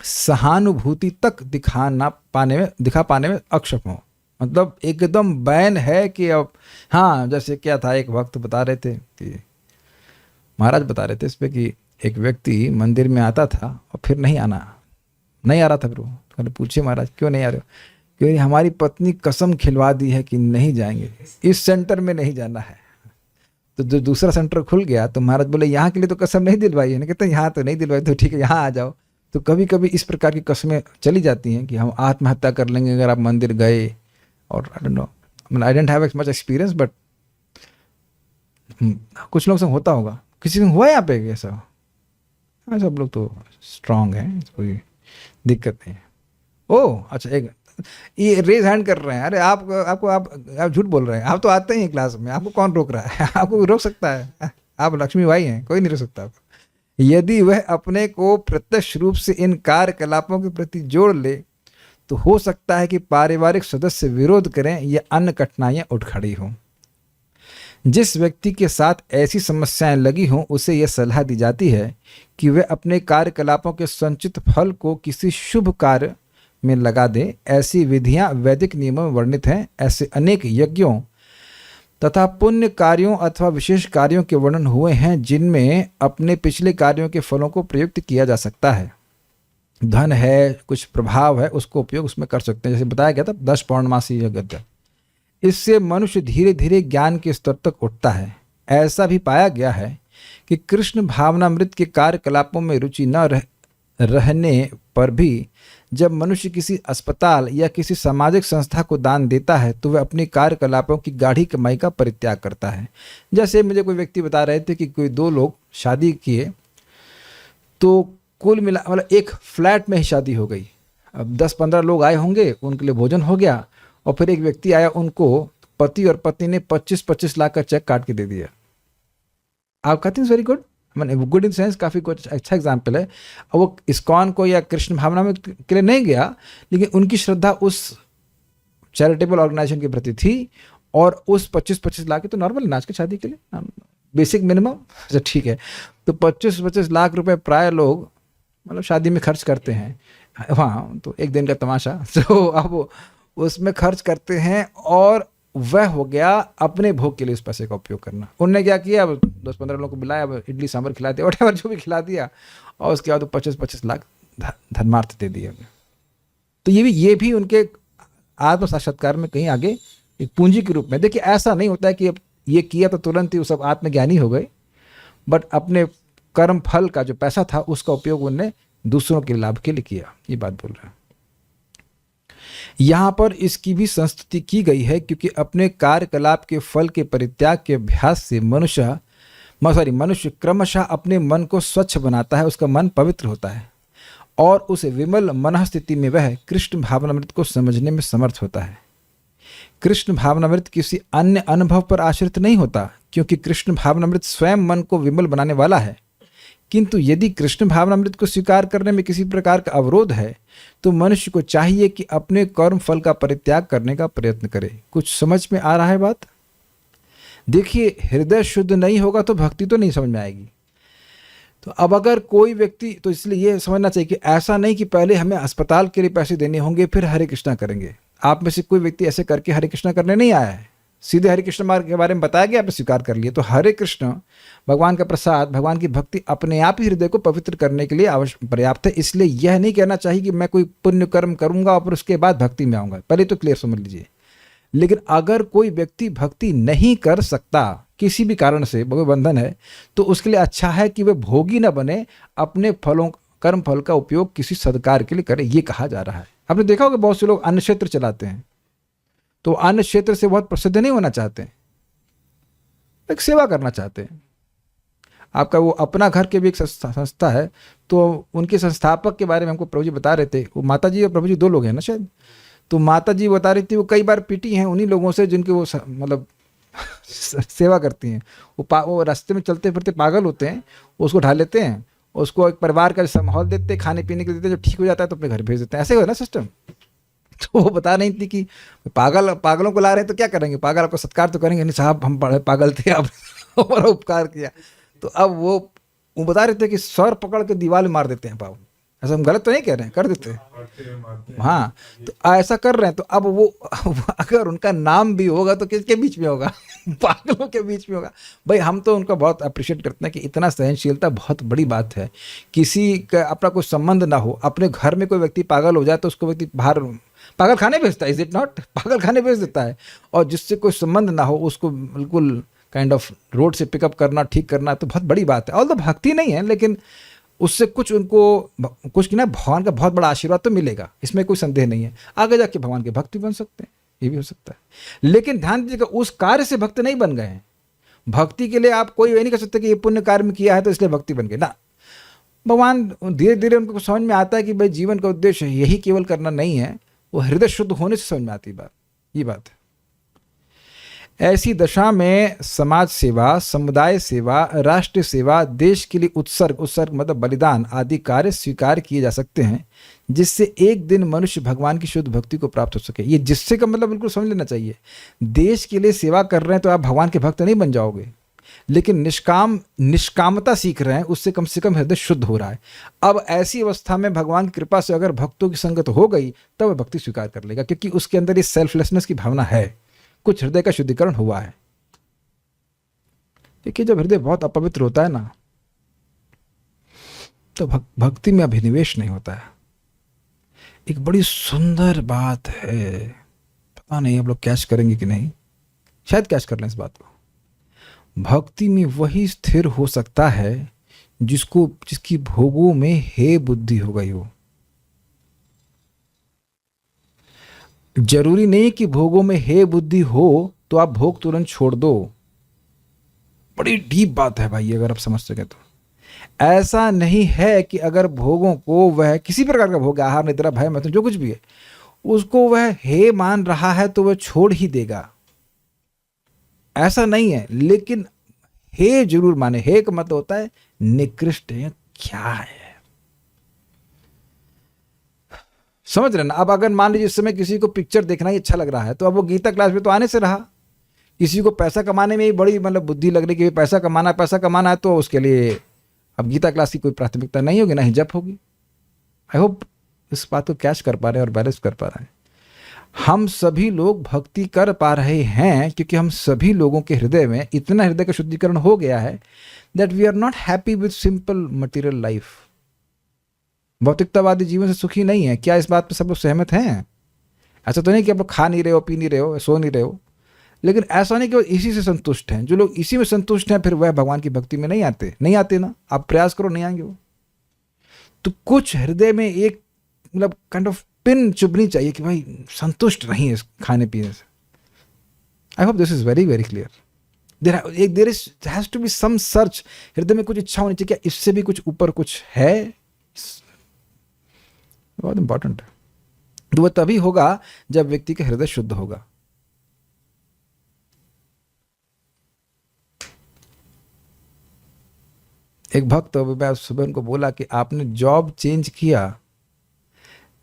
सहानुभूति तक दिखा पाने में अक्षम हो। मतलब एकदम बैन है कि अब, हाँ, जैसे क्या था, एक वक्त बता रहे थे कि महाराज बता रहे थे इस पे कि एक व्यक्ति मंदिर में आता था और फिर नहीं आ रहा था। फिर वो पूछे महाराज क्यों नहीं आ रहे हो? कि हमारी पत्नी कसम खिलवा दी है कि नहीं जाएंगे, इस सेंटर में नहीं जाना है। तो जो दूसरा सेंटर खुल गया तो महाराज बोले यहाँ के लिए तो कसम नहीं दिलवाई है ना, कहते हैं यहाँ तो नहीं दिलवाई, तो ठीक है यहाँ आ जाओ। तो कभी कभी इस प्रकार की कसमें चली जाती हैं कि हम आत्महत्या कर लेंगे अगर आप मंदिर गए। और I don't know, I don't have much experience, but कुछ लोग से होता होगा। किसी दिन हुआ है यहाँ पे ऐसा? हाँ, सब लोग तो स्ट्रांग हैं, कोई दिक्कत नहीं है। ओह अच्छा, एक ये रेज हैंड कर रहे हैं। अरे आप झूठ बोल रहे हैं, आप तो आते ही हैं क्लास में, आपको कौन रोक रहा है? आपको रोक सकता है? आप लक्ष्मी भाई हैं, कोई नहीं रोक सकता आपको। यदि वह अपने को प्रत्यक्ष रूप से इन कार्यकलापों के प्रति जोड़ ले तो हो सकता है कि पारिवारिक सदस्य विरोध करें या अन्य कठिनाइयां उठ खड़ी हों। जिस व्यक्ति के साथ ऐसी समस्याएं लगी हों उसे यह सलाह दी जाती है कि वह अपने कार्यकलापों के संचित फल को किसी शुभ कार्य में लगा दे। ऐसी विधियां वैदिक नियमों में वर्णित हैं। ऐसे अनेक यज्ञों तथा पुण्य कार्यों अथवा विशेष कार्यों के वर्णन हुए हैं जिनमें अपने पिछले कार्यों के फलों को प्रयुक्त किया जा सकता है। धन है, कुछ प्रभाव है, उसको उपयोग उसमें कर सकते हैं। जैसे बताया गया था 10 पौर्णमासी यज्ञ, इससे मनुष्य धीरे धीरे ज्ञान के स्तर तक उठता है। ऐसा भी पाया गया है कि कृष्ण भावनामृत के कार्यकलापों में रुचि न रहने पर भी जब मनुष्य किसी अस्पताल या किसी सामाजिक संस्था को दान देता है तो वह अपनी कार्यकलापों की गाढ़ी कमाई का परित्याग करता है। जैसे मुझे कोई व्यक्ति बता रहे थे कि कोई 2 लोग शादी किए तो कुल मिला मतलब एक फ्लैट में ही शादी हो गई। अब 10-15 लोग आए होंगे, उनके लिए भोजन हो गया, और फिर एक व्यक्ति आया, उनको पति और पत्नी ने 25-25 लाख का चेक काट के दे दिया। आप कहते हैं वेरी गुड, मैंने गुड इन सेंस, काफ़ी कुछ अच्छा एग्जाम्पल है। अब वो इस्कॉन को या कृष्ण भावना में के लिए नहीं गया, लेकिन उनकी श्रद्धा उस चैरिटेबल ऑर्गेनाइजेशन के प्रति थी, और उस 25-25 लाख की तो नॉर्मल नाच की शादी के लिए बेसिक मिनिमम, अच्छा ठीक है। तो 25-25 लाख रुपए प्राय लोग मतलब शादी में खर्च करते हैं, वहाँ तो एक दिन का तमाशा, तो अब उसमें खर्च करते हैं, और वह हो गया अपने भोग के लिए उस पैसे का उपयोग करना। उनने क्या किया, अब 10-15 लोगों को बुलाया, अब इडली सांभर खिला दिया, वटेवर जो भी खिला दिया, और उसके बाद 25-25 लाख धर्मार्थ दे दिए। तो ये भी उनके आत्म साक्षात्कार में कहीं आगे एक पूंजी के रूप में। देखिए ऐसा नहीं होता है कि अब ये किया तो तुरंत ही वो सब आत्मज्ञानी हो गए, बट अपने कर्म फल का जो पैसा था उसका उपयोग उनने दूसरों के लाभ के लिए किया, ये बात बोल रहे हैं। यहाँ पर इसकी भी संस्तुति की गई है क्योंकि अपने कार्यकलाप के फल के परित्याग के अभ्यास से मनुष्य क्रमशः अपने मन को स्वच्छ बनाता है, उसका मन पवित्र होता है, और उस विमल मन स्थिति में वह कृष्ण भावनामृत को समझने में समर्थ होता है। कृष्ण भावनामृत किसी अन्य अनुभव पर आश्रित नहीं होता क्योंकि कृष्ण भावनामृत स्वयं मन को विमल बनाने वाला है। किंतु यदि कृष्ण भावनामृत को स्वीकार करने में किसी प्रकार का अवरोध है तो मनुष्य को चाहिए कि अपने कर्म फल का परित्याग करने का प्रयत्न करे। कुछ समझ में आ रहा है बात? देखिए, हृदय शुद्ध नहीं होगा तो भक्ति तो नहीं समझ में आएगी। तो अब अगर कोई व्यक्ति, तो इसलिए ये समझना चाहिए कि ऐसा नहीं कि पहले हमें अस्पताल के लिए पैसे देने होंगे फिर हरे कृष्णा करेंगे। आप में से कोई व्यक्ति ऐसे करके हरे कृष्णा करने नहीं आया है, सीधे हरे कृष्ण मार्ग के बारे में बताया गया, आपने स्वीकार कर लिए। तो हरे कृष्ण भगवान का प्रसाद, भगवान की भक्ति अपने आप ही हृदय को पवित्र करने के लिए आवश्यक पर्याप्त है। इसलिए यह नहीं कहना चाहिए कि मैं कोई पुण्य कर्म करूंगा और उसके बाद भक्ति में आऊंगा, पहले तो क्लियर समझ लीजिए। लेकिन अगर कोई व्यक्ति भक्ति नहीं कर सकता, किसी भी कारण से कोई बंधन है, तो उसके लिए अच्छा है कि वह भोगी न बने, अपने फलों कर्म फल का उपयोग किसी सदकार के लिए करे, ये कहा जा रहा है। आपने देखा होगा बहुत से लोग अन्न क्षेत्र चलाते हैं, तो अन्य क्षेत्र से बहुत प्रसिद्ध नहीं होना चाहते हैं, एक सेवा करना चाहते हैं। आपका वो अपना घर के भी एक संस्था है, तो उनके संस्थापक के बारे में हमको प्रभु जी बता रहे थे। वो माता जी और प्रभु जी 2 लोग हैं ना शायद। तो माता जी बता रही थी वो कई बार पीटी हैं उन्हीं लोगों से जिनके वो मतलब सेवा करती हैं। वो रास्ते में चलते फिरते पागल होते हैं, उसको ढा लेते हैं, उसको एक परिवार का जैसा माहौल देते, खाने पीने के देते, जब ठीक हो जाता है तो अपने घर भेज देते हैं। ऐसे हो ना सिस्टम। तो वो बता नहीं थी कि पागलों को ला रहे हैं तो क्या करेंगे, पागल आपको सत्कार तो करेंगे नहीं, साहब हम पागल थे, आपने हमारा उपकार किया। तो अब वो बता रहे थे कि सर पकड़ के दीवार में मार देते हैं पाव। ऐसा हम गलत तो नहीं कह रहे हैं, कर देते हैं, हाँ, तो ऐसा कर रहे हैं। तो अब वो अगर उनका नाम भी होगा तो किसके बीच में होगा? पागलों के बीच में होगा। भाई हम तो उनका बहुत अप्रिशिएट करते हैं कि इतना सहनशीलता बहुत बड़ी बात है। किसी का अपना कोई संबंध ना हो, अपने घर में कोई व्यक्ति पागल हो जाए तो उसको व्यक्ति बाहर पागल खाने भेजता है, इज इट नॉट? पागल खाने भेज देता है। और जिससे कोई संबंध ना हो उसको बिल्कुल काइंड ऑफ रोड से पिकअप करना, ठीक करना तो बहुत बड़ी बात है। ऑल तो भक्ति नहीं है, लेकिन उससे कुछ उनको कुछ की ना भगवान का बहुत बड़ा आशीर्वाद तो मिलेगा, इसमें कोई संदेह नहीं है। आगे जाके भगवान के भक्त भी बन सकते हैं, ये भी हो सकता है। लेकिन ध्यान दीजिएगा, उस कार्य से भक्त नहीं बन गए हैं। भक्ति के लिए आप कोई ये नहीं कर सकते कि ये पुण्य कार्य में किया है तो इसलिए भक्ति बन गए ना। भगवान धीरे धीरे उनको समझ में आता है कि भाई जीवन का उद्देश्य यही केवल करना नहीं है, वो हृदय शुद्ध होने से समझ में आती बात, ये बात है। ऐसी दशा में समाज सेवा, समुदाय सेवा, राष्ट्र सेवा, देश के लिए उत्सर्ग मतलब बलिदान आदि कार्य स्वीकार किए जा सकते हैं, जिससे एक दिन मनुष्य भगवान की शुद्ध भक्ति को प्राप्त हो सके। ये जिससे का मतलब बिल्कुल समझ लेना चाहिए। देश के लिए सेवा कर रहे हैं तो आप भगवान के भक्त नहीं बन जाओगे, लेकिन निष्कामता सीख रहे हैं, उससे कम हृदय शुद्ध हो रहा है। अब ऐसी अवस्था में भगवान की कृपा से अगर भक्तों की संगत हो गई तब वह भक्ति स्वीकार कर लेगा, क्योंकि उसके अंदर ये सेल्फलेसनेस की भावना है, कुछ हृदय का शुद्धिकरण हुआ है। देखिए, जब हृदय बहुत अपवित्र होता है ना, तो भक्ति में अभिनिवेश नहीं होता है। एक बड़ी सुंदर बात है, पता नहीं आप लोग कैच करेंगे कि नहीं, शायद कैच कर लें इस बात को। भक्ति में वही स्थिर हो सकता है जिसकी भोगों में हे बुद्धि हो गई हो। जरूरी नहीं कि भोगों में हे बुद्धि हो तो आप भोग तुरंत छोड़ दो। बड़ी डीप बात है भाई, अगर आप समझ सके तो। ऐसा नहीं है कि अगर भोगों को, वह किसी प्रकार का भोग, आहार, निद्रा, भय, मैथुन, जो कुछ भी है, उसको वह हे मान रहा है तो वह छोड़ ही देगा, ऐसा नहीं है। लेकिन हे जरूर माने। हे का मतलब होता है निकृष्ट है, क्या है, समझ रहे ना। अब अगर मान लीजिए इस समय किसी को पिक्चर देखना ही अच्छा लग रहा है, तो अब वो गीता क्लास में तो आने से रहा। किसी को पैसा कमाने में ही बड़ी बुद्धि लग रही कि पैसा कमाना है, तो उसके लिए अब गीता क्लास की कोई प्राथमिकता नहीं होगी, ना ही जप होगी। आई होप इस बात को कैच कर पा रहे हैं और बैलेंस कर पा रहे हैं। हम सभी लोग भक्ति कर पा रहे हैं क्योंकि हम सभी लोगों के हृदय में इतना हृदय का शुद्धिकरण हो गया है that we are not happy with simple material life. भौतिकतावादी जीवन से सुखी नहीं है। क्या इस बात पर सब लोग सहमत हैं? ऐसा तो नहीं कि आप लोग खा नहीं रहे हो, पी नहीं रहे हो, सो नहीं रहे हो, लेकिन ऐसा नहीं कि वो इसी से संतुष्ट हैं। जो लोग इसी में संतुष्ट हैं फिर वह भगवान की भक्ति में नहीं आते ना। आप प्रयास करो, नहीं आएंगे वो। तो कुछ हृदय में एक काइंड ऑफ पिन चुभनी चाहिए कि भाई संतुष्ट नहीं है इस खाने पीने से। I hope this is very very clear. There has to be some search. हृदय में कुछ इच्छा होनी चाहिए, क्या इससे भी कुछ ऊपर कुछ है? बहुत इंपॉर्टेंट है। तो वह तभी होगा जब व्यक्ति का हृदय शुद्ध होगा। एक भक्त, मैं सुबह उनको बोला कि आपने जॉब चेंज किया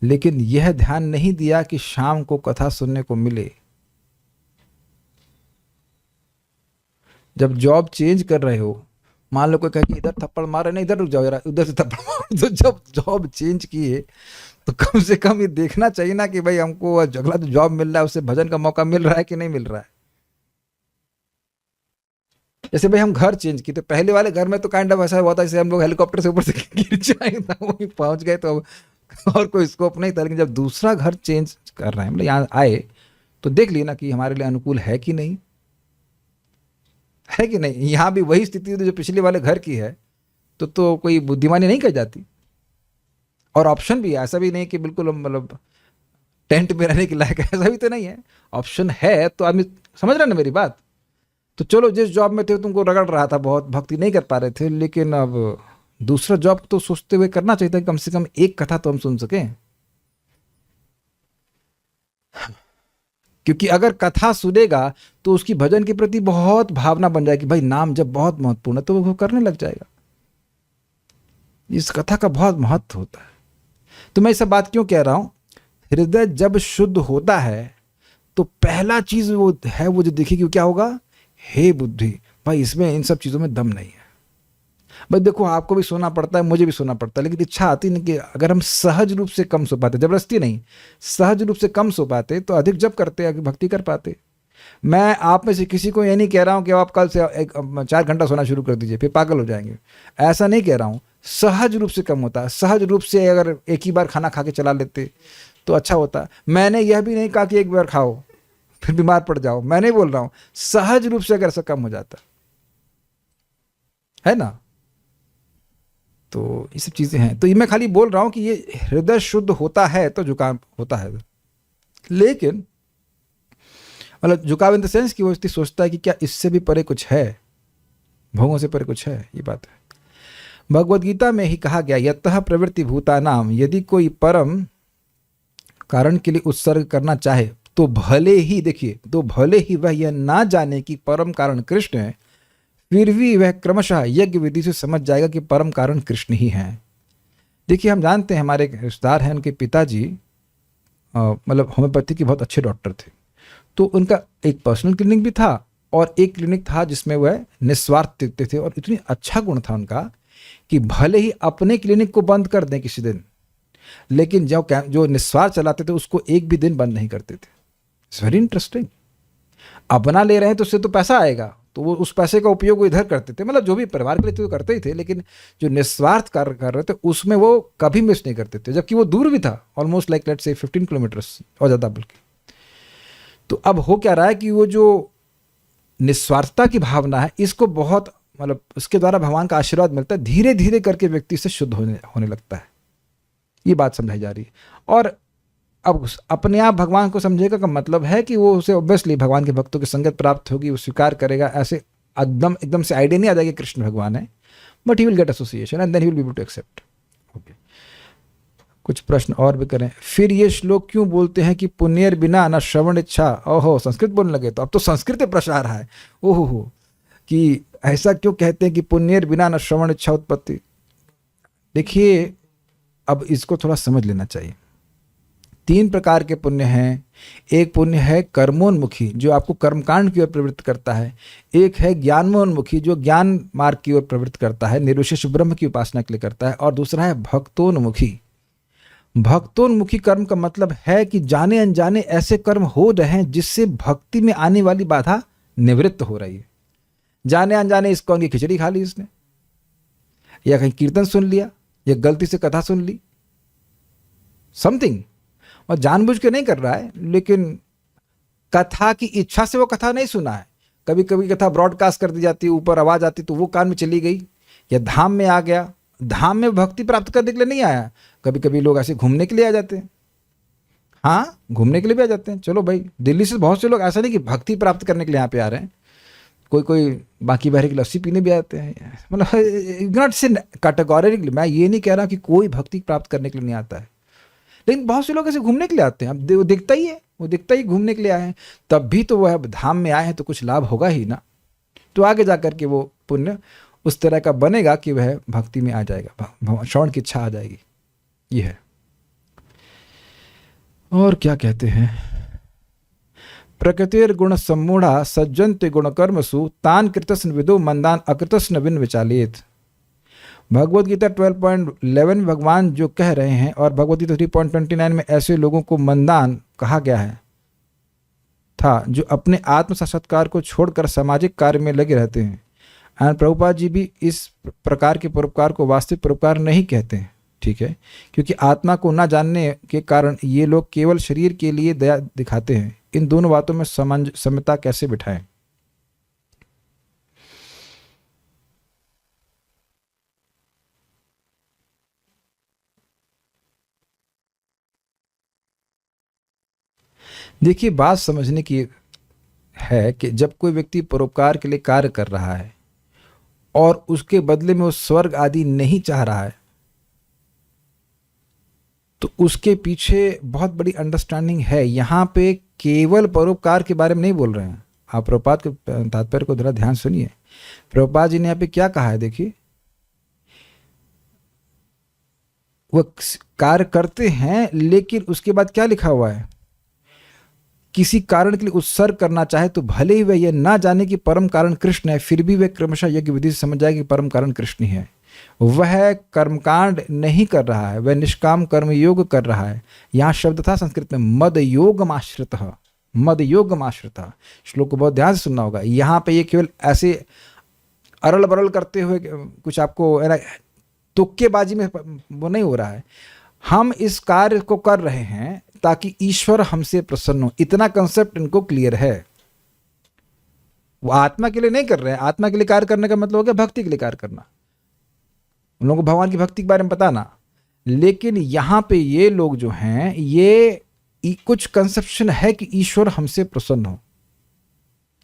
लेकिन यह ध्यान नहीं दिया कि शाम को कथा सुनने को मिले। जब जॉब चेंज कर रहे हो, मान लो कोई कहे कि इधर थप्पड़ मारे, नहीं इधर रुक जाओ जरा, उधर से थप्पड़ मारो। तो जब जॉब चेंज किए तो कम से कम ये देखना चाहिए ना कि भाई हमको अगला जो जॉब मिल रहा है उससे भजन का मौका मिल रहा है कि नहीं मिल रहा है। जैसे भाई हम घर चेंज किए तो पहले वाले घर में तो काइंड ऑफ ऐसा हुआ था जैसे हम लोग हेलीकॉप्टर से ऊपर से गिर जाए, वहीं पहुंच गए तो और कोई स्कोप नहीं था। लेकिन जब दूसरा घर चेंज कर रहे हैं, यहाँ आए तो देख लिए ना कि हमारे लिए अनुकूल है कि नहीं, है कि नहीं। यहाँ भी वही स्थिति जो पिछले वाले घर की है तो कोई बुद्धिमानी नहीं कर जाती। और ऑप्शन भी है, ऐसा भी नहीं कि बिल्कुल टेंट में रहने के लायक, ऐसा भी तो नहीं है। ऑप्शन है तो आदमी, समझ रहे ना मेरी बात। तो चलो जिस जॉब में थे तुमको रगड़ रहा था, बहुत भक्ति नहीं कर पा रहे थे, लेकिन अब दूसरा जॉब तो सोचते हुए करना चाहिए था कि कम से कम एक कथा तो हम सुन सकें। क्योंकि अगर कथा सुनेगा तो उसकी भजन के प्रति बहुत भावना बन जाएगी। भाई नाम जब बहुत महत्वपूर्ण है तो वो करने लग जाएगा। इस कथा का बहुत महत्व होता है। तो मैं ये सब बात क्यों कह रहा हूं? हृदय जब शुद्ध होता है तो पहला चीज वो है, वो जो देखेगी क्या होगा? हे बुद्धि, भाई इसमें इन सब चीजों में दम नहीं है। भाई देखो, आपको भी सोना पड़ता है, मुझे भी सोना पड़ता है, लेकिन इच्छा आती नहीं कि अगर हम सहज रूप से कम सो पाते, जबरदस्ती नहीं, सहज रूप से कम सो पाते तो अधिक जप करते, भक्ति कर पाते। मैं आप में से किसी को ये नहीं कह रहा हूं कि आप कल से 4 घंटा सोना शुरू कर दीजिए, फिर पागल हो जाएंगे, ऐसा नहीं कह रहा हूं। सहज रूप से कम होता है। सहज रूप से अगर एक ही बार खाना खा के चला लेते तो अच्छा होता। मैंने यह भी नहीं कहा कि एक बार खाओ फिर बीमार पड़ जाओ, मैं नहीं बोल रहा हूं, सहज रूप से अगर ऐसा कम हो जाता है ना। तो ये सब चीजें हैं। तो ये मैं खाली बोल रहा हूं कि ये हृदय शुद्ध होता है तो जुकाम होता है। लेकिन मतलब झुकाव इन द सेंस कि वो व्यक्ति सोचता है कि क्या इससे भी परे कुछ है, भोगों से परे कुछ है, ये बात है। भगवद गीता में ही कहा गया, यतः प्रवृत्ति भूतानाम, यदि कोई परम कारण के लिए उत्सर्ग करना चाहे तो भले ही, देखिए, तो भले ही वह यह ना जाने कि परम कारण कृष्ण है, फिर भी वह क्रमशः यज्ञ विधि से समझ जाएगा कि परम कारण कृष्ण ही हैं। देखिए, हम जानते हैं हमारे एक रिश्तेदार हैं, उनके पिताजी मतलब होम्योपैथी के बहुत अच्छे डॉक्टर थे। तो उनका एक पर्सनल क्लिनिक भी था और एक क्लिनिक था जिसमें वह निस्वार्थ देते थे। और इतनी अच्छा गुण था उनका कि भले ही अपने क्लिनिक को बंद कर दें किसी दिन, लेकिन जो निस्वार्थ चलाते थे उसको एक भी दिन बंद नहीं करते थे। It's very interesting. अपना ले रहे हैं तो उससे तो पैसा आएगा, तो वो उस पैसे का उपयोग वो इधर करते थे, मतलब जो भी परिवार के लिए तो करते ही थे, लेकिन जो निस्वार्थ कार्य कर रहे थे उसमें वो कभी मिस नहीं करते थे, जबकि वो दूर भी था, almost like let's say 15 kilometres और ज़्यादा बल्कि। तो अब हो क्या रहा है कि वो जो निस्वार्थता की भावना है, इसको बहुत मतलब उसके द्वारा भगवान का आशीर्वाद मिलता है, धीरे धीरे करके व्यक्ति से शुद्ध होने लगता है। ये बात समझाई जा रही है। और अब अपने आप भगवान को समझेगा का मतलब है कि वो उसे ऑब्वियसली भगवान के भक्तों की संगत प्राप्त होगी, वो स्वीकार करेगा। ऐसे एकदम से आइडिया नहीं आ जाएगा कृष्ण भगवान है, but he will get association and then he will be able to accept. Okay, कुछ प्रश्न और भी करें। फिर ये श्लोक क्यों बोलते हैं कि पुण्यर बिना न श्रवण इच्छा। ओहो, संस्कृत बोलने लगे, तो अब तो संस्कृत प्रश्न आ रहा है। ओहो, कि ऐसा क्यों कहते हैं कि पुण्यर बिना न श्रवण इच्छा उत्पत्ति। देखिए, अब इसको थोड़ा समझ लेना चाहिए। 3 प्रकार के पुण्य हैं। एक पुण्य है कर्मोन्मुखी, जो आपको कर्मकांड की ओर प्रवृत्त करता है। एक है ज्ञानोन्मुखी, जो ज्ञान मार्ग की ओर प्रवृत्त करता है, निर्विशेष ब्रह्म की उपासना के लिए करता है। और दूसरा है भक्तोन्मुखी। भक्तोन्मुखी कर्म का मतलब है कि जाने अनजाने ऐसे कर्म हो रहे हैं जिससे भक्ति में आने वाली बाधा निवृत्त हो रही है। जाने अनजाने इस कौन की खिचड़ी खा ली इसने, या कहीं कीर्तन सुन लिया, या गलती से कथा सुन ली, समथिंग, और जानबूझ के नहीं कर रहा है, लेकिन कथा की इच्छा से वो कथा नहीं सुना है। कभी कभी कथा ब्रॉडकास्ट कर दी जाती है, ऊपर आवाज आती तो वो कान में चली गई, या धाम में आ गया। धाम में भक्ति प्राप्त करने के लिए नहीं आया। कभी कभी लोग ऐसे घूमने के लिए आ जाते हैं। हाँ, घूमने के लिए भी आ जाते हैं। चलो भाई, दिल्ली से बहुत से लोग ऐसा नहीं कि भक्ति प्राप्त करने के लिए यहाँ पे आ रहे हैं, कोई बाकी बहरे की लस्सी पीने भी आते हैं। मतलब नॉट से कैटेगोरिकली मैं ये नहीं कह रहा कि कोई भक्ति प्राप्त करने के लिए नहीं आता है, लेकिन बहुत से लोग ऐसे घूमने के लिए आते हैं। अब वो दिखता ही है, वो दिखता ही घूमने के लिए आए हैं, तब भी तो वह धाम में आए हैं तो कुछ लाभ होगा ही ना। तो आगे जा कर के वो पुण्य उस तरह का बनेगा कि वह भक्ति में आ जाएगा, श्रवण की इच्छा आ जाएगी। ये है। और क्या कहते हैं, प्रकृतिर गुण सम्मूढ़ा सज्जन्ते गुण कर्मसु तान कृतस्न विदो मंदान अकृतस्न विन विचालित। भगवद गीता 12.11 भगवान जो कह रहे हैं, और भगवद गीता 3.29 में ऐसे लोगों को मंदान कहा गया है था जो अपने आत्म साक्षात्कार को छोड़कर सामाजिक कार्य में लगे रहते हैं। एंड प्रभुपाद जी भी इस प्रकार के परोपकार को वास्तविक परोपकार नहीं कहते हैं, ठीक है, क्योंकि आत्मा को न जानने के कारण ये लोग केवल शरीर के लिए दया दिखाते हैं। इन दोनों बातों में समता कैसे बिठाएं। देखिए, बात समझने की है कि जब कोई व्यक्ति परोपकार के लिए कार्य कर रहा है और उसके बदले में वो स्वर्ग आदि नहीं चाह रहा है, तो उसके पीछे बहुत बड़ी अंडरस्टैंडिंग है। यहाँ पे केवल परोपकार के बारे में नहीं बोल रहे हैं। आप प्रभुपाद के तात्पर्य को जरा ध्यान सुनिए। प्रभुपाद जी ने यहाँ पे क्या कहा है, देखिए, वह कार्य करते हैं लेकिन उसके बाद क्या लिखा हुआ है, किसी कारण के लिए उत्सर्ग करना चाहे तो भले ही वह यह ना जाने कि परम कारण कृष्ण है, फिर भी वह क्रमशः यज्ञ विधि से समझ जाएगा कि परम कारण कृष्ण ही है। वह कर्मकांड नहीं कर रहा है, वह निष्काम कर्म योग कर रहा है। यहाँ शब्द था संस्कृत में मद योगमाश्रितः, मद योगमाश्रितः। श्लोक को बहुत ध्यान से सुनना होगा। यहाँ पे ये केवल ऐसे अरल बरल करते हुए कुछ आपको तुक्केबाजी में वो नहीं हो रहा है। हम इस कार्य को कर रहे हैं ताकि ईश्वर हमसे प्रसन्न हो। इतना कंसेप्ट इनको क्लियर है। वो आत्मा के लिए नहीं कर रहे हैं। आत्मा के लिए कार्य करने का मतलब हो गया भक्ति के लिए कार्य करना, उन लोगों को भगवान की भक्ति के बारे में बताना। लेकिन यहाँ पे ये लोग जो हैं, ये कुछ कंसेप्शन है कि ईश्वर हमसे प्रसन्न हो।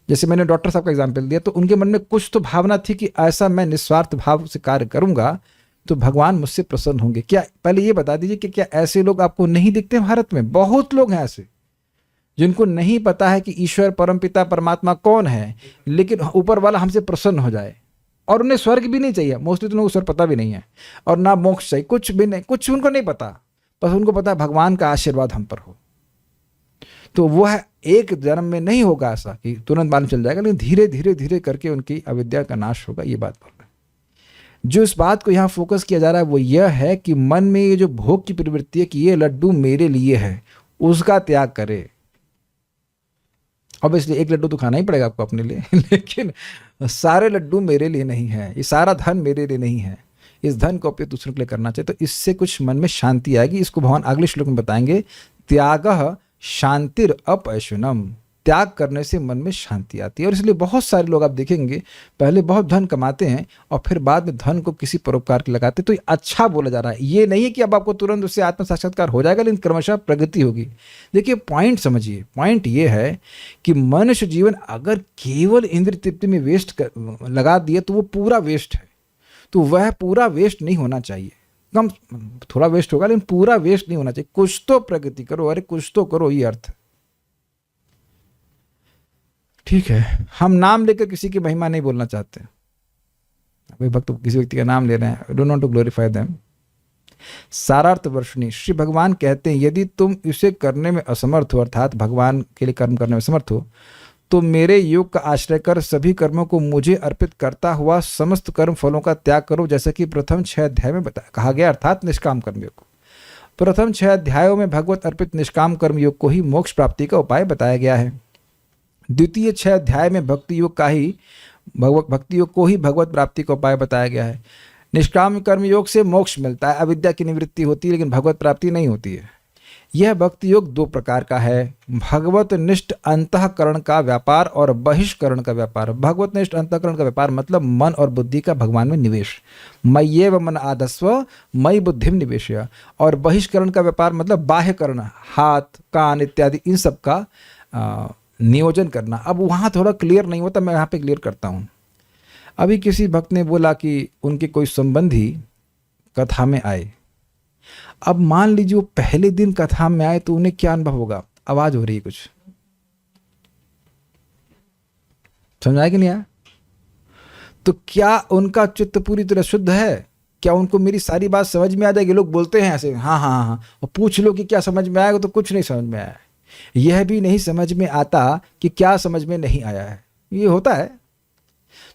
जैसे मैंने डॉक्टर साहब का एग्जाम्पल दिया, तो उनके मन में कुछ तो भावना थी कि ऐसा मैं निस्वार्थ भाव से कार्य करूंगा तो भगवान मुझसे प्रसन्न होंगे। क्या, पहले ये बता दीजिए कि क्या ऐसे लोग आपको नहीं दिखते भारत में? बहुत लोग हैं ऐसे जिनको नहीं पता है कि ईश्वर परमपिता परमात्मा कौन है, लेकिन ऊपर वाला हमसे प्रसन्न हो जाए। और उन्हें स्वर्ग भी नहीं चाहिए, मोस्टली तो लोगों को स्वर्ग पता भी नहीं है, और ना मोक्ष चाहिए, कुछ भी नहीं, कुछ उनको नहीं पता। बस उनको पता है भगवान का आशीर्वाद हम पर हो। तो वह एक जन्म में नहीं होगा ऐसा कि तुरंत मालूम चल जाएगा, लेकिन धीरे धीरे धीरे करके उनकी अविद्या का नाश होगा। ये बात बोल रहे हैं। जो इस बात को यहाँ फोकस किया जा रहा है वो यह है कि मन में ये जो भोग की प्रवृत्ति है कि ये लड्डू मेरे लिए है, उसका त्याग करे। ऑब्वियसली एक लड्डू तो खाना ही पड़ेगा आपको अपने लिए, लेकिन सारे लड्डू मेरे लिए नहीं है, ये सारा धन मेरे लिए नहीं है, इस धन का उपयोग दूसरों के लिए करना चाहिए। तो इससे कुछ मन में शांति आएगी। इसको भगवान अगले श्लोक में बताएंगे, त्यागः शांतिर अपैशुनम। त्याग करने से मन में शांति आती है। और इसलिए बहुत सारे लोग आप देखेंगे पहले बहुत धन कमाते हैं और फिर बाद में धन को किसी परोपकार के लगाते हैं। तो ये अच्छा बोला जा रहा है। ये नहीं है कि अब आपको तुरंत उससे आत्म साक्षात्कार हो जाएगा, लेकिन क्रमशः प्रगति होगी। देखिए पॉइंट समझिए, पॉइंट ये है कि मनुष्य जीवन अगर केवल इंद्रिय तृप्ति में लगा दिए तो वो पूरा वेस्ट है। तो वह पूरा वेस्ट नहीं होना चाहिए। कम थोड़ा वेस्ट होगा, लेकिन पूरा वेस्ट नहीं होना चाहिए। कुछ तो प्रगति करो, अरे कुछ तो करो, ये अर्थ। ठीक है, हम नाम लेकर किसी की महिमा नहीं बोलना चाहते। कोई भक्त किसी व्यक्ति का नाम ले रहे हैं, do not to glorify them. सारार्थ वर्षणी श्री भगवान कहते हैं, यदि तुम इसे करने में असमर्थ हो, अर्थात भगवान के लिए कर्म करने में समर्थ हो, तो मेरे योग का आश्रय कर सभी कर्मों को मुझे अर्पित करता हुआ समस्त कर्म फलों का त्याग करो, जैसा कि प्रथम 6 अध्याय में कहा गया, अर्थात निष्काम कर्मयोग को। प्रथम 6 अध्यायों में भगवत अर्पित निष्काम कर्मयोग को ही मोक्ष प्राप्ति का उपाय बताया गया है। द्वितीय 6 अध्याय में भक्ति योग को ही भगवत प्राप्ति का उपाय बताया गया है। निष्काम कर्म योग से मोक्ष मिलता है, अविद्या की निवृत्ति होती है, लेकिन भगवत प्राप्ति नहीं होती है। यह भक्ति योग 2 प्रकार का है, भगवत निष्ठ अंतःकरण का व्यापार और बहिष्करण का व्यापार। भगवत निष्ठ अंतःकरण का व्यापार मतलब मन और बुद्धि का भगवान में निवेश, मय्येव मन आधस्व मयि बुद्धिम निवेशय। और बहिष्करण का व्यापार मतलब बाह्यकरण, हाथ कान इत्यादि, इन सब का नियोजन करना। अब वहाँ थोड़ा क्लियर नहीं होता, मैं यहाँ पे क्लियर करता हूँ। अभी किसी भक्त ने बोला कि उनके कोई संबंधी कथा में आए। अब मान लीजिए वो पहले दिन कथा में आए तो उन्हें क्या अनुभव होगा? आवाज हो रही है कुछ, समझ आया कि नहीं आया? तो क्या उनका चित्त पूरी तरह शुद्ध है? क्या उनको मेरी सारी बात समझ में आ जाएगी? लोग बोलते हैं ऐसे, हाँ हाँ हाँ, और पूछ लो कि क्या समझ में आएगा, तो कुछ नहीं समझ में आया। यह भी नहीं समझ में आता कि क्या समझ में नहीं आया है, ये होता है।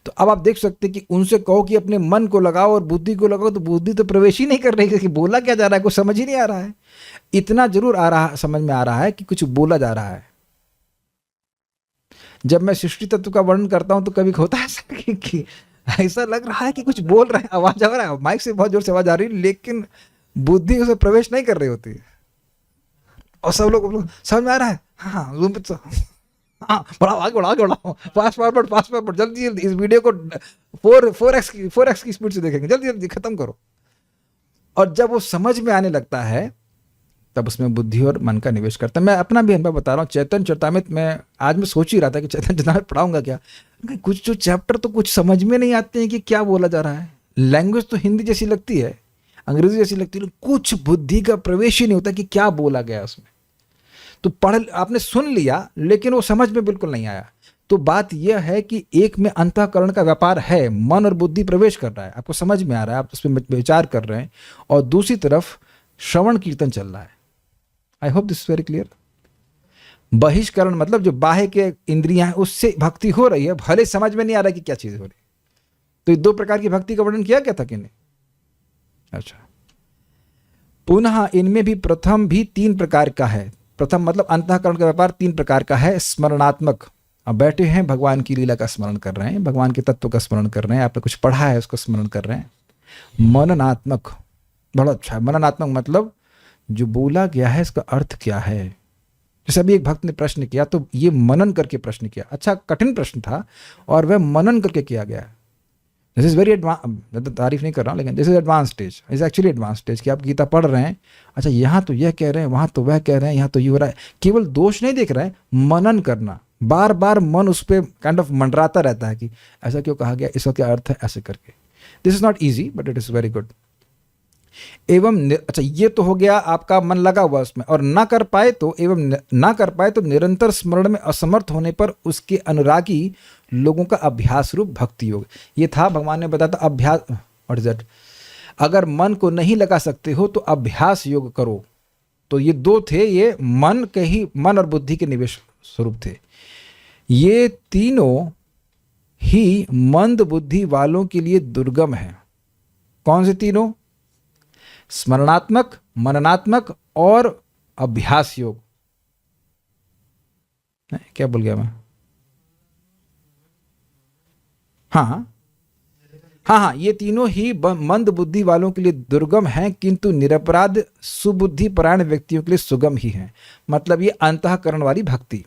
तो अब आप देख सकते हैं कि उनसे कहो कि अपने मन को लगाओ और बुद्धि को लगाओ, तो बुद्धि तो प्रवेश ही नहीं कर रही है कि बोला क्या जा रहा है, कुछ समझ ही नहीं आ रहा है। इतना जरूर समझ में आ रहा है कि कुछ बोला जा रहा है। जब मैं सृष्टि तत्व का वर्णन करता हूं तो कभी होता है ऐसा कि ऐसा लग रहा है कि कुछ बोल रहे हैं, आवाज आ रहा है, माइक से बहुत जोर से आवाज आ रही है, लेकिन बुद्धि उसे प्रवेश नहीं कर रही होती है। और सब लोग समझ में आ रहा है, हाँ जूम पे, हाँ बढ़ाओ, आगे बढ़ाओ, फास्ट फॉरवर्ड, जल्दी जल्दी इस वीडियो को 4x की स्पीड से देखेंगे, जल्दी जल्दी खत्म करो। और जब वो समझ में आने लगता है तब उसमें बुद्धि और मन का निवेश करता है। मैं अपना भी अनुभव बता रहा हूँ। चैतन्य चरितामृत में आज मैं सोच ही रहा था कि चैतन्य चरितामृत पढ़ाऊंगा क्या, कुछ जो चैप्टर तो कुछ समझ में नहीं आते हैं कि क्या बोला जा रहा है। लैंग्वेज तो हिंदी जैसी लगती है, अंग्रेजी जैसी लगती है, कुछ बुद्धि का प्रवेश ही नहीं होता कि क्या बोला गया उसमें। तो आपने सुन लिया लेकिन वो समझ में बिल्कुल नहीं आया। तो बात यह है कि एक में अंतःकरण का व्यापार है, मन और बुद्धि प्रवेश कर रहा है, आपको समझ में आ रहा है, आप उस पर विचार कर रहे हैं, और दूसरी तरफ श्रवण कीर्तन चल रहा है। आई होप दिस वेरी क्लियर। बहिष्करण मतलब जो बाह्य के इंद्रियां हैं उससे भक्ति हो रही है, भले समझ में नहीं आ रहा कि क्या चीज हो रही। तो 2 प्रकार की भक्ति का वर्णन किया गया था कि नहीं? अच्छा, पुनः इनमें भी प्रथम भी 3 प्रकार का है। प्रथम मतलब अंतःकरण का व्यापार 3 प्रकार का है। स्मरणात्मक, अब बैठे हैं भगवान की लीला का स्मरण कर रहे हैं, भगवान के तत्व का स्मरण कर रहे हैं, आपने कुछ पढ़ा है उसको स्मरण कर रहे हैं। मननात्मक, बड़ा अच्छा है। मननात्मक मतलब जो बोला गया है इसका अर्थ क्या है। जैसे अभी एक भक्त ने प्रश्न किया तो ये मनन करके प्रश्न किया, अच्छा कठिन प्रश्न था और वह मनन करके किया गया। दिस इज़ वेरी एडवांस, मैं तो तारीफ नहीं कर रहा हूँ, लेकिन this is advance stage, is actually advance stage कि आप गीता पढ़ रहे हैं, अच्छा यहाँ तो यह कह रहे हैं, वहाँ तो वह कह रहे हैं, यहाँ तो ये हो रहा है। केवल दोष नहीं देख रहे हैं, मनन करना, बार बार मन उस पर काइंड ऑफ मंडराता रहता है कि ऐसा क्यों कहा गया, इसका क्या अर्थ है, ऐसे करके। This is not easy but it is very good. एवं अच्छा ये तो हो गया आपका मन लगा हुआ उसमें, और ना कर पाए तो एवं ना कर पाए तो निरंतर स्मरण में असमर्थ होने पर उसके अनुरागी लोगों का अभ्यास रूप भक्ति योग। ये था भगवान ने बताया था अभ्यास, व्हाट इज दैट, अगर मन को नहीं लगा सकते हो तो अभ्यास योग करो। तो ये दो थे, ये मन के ही, मन और बुद्धि के निवेश स्वरूप थे। ये तीनों ही मंद बुद्धि वालों के लिए दुर्गम है। कौन से तीनों? स्मरणात्मक, मननात्मक और अभ्यास योग। क्या बोल गया मैं? हाँ, ये तीनों ही मंद बुद्धि वालों के लिए दुर्गम हैं, किंतु निरपराध सुबुद्धि परायण व्यक्तियों के लिए सुगम ही हैं। मतलब ये अंतःकरण वाली भक्ति।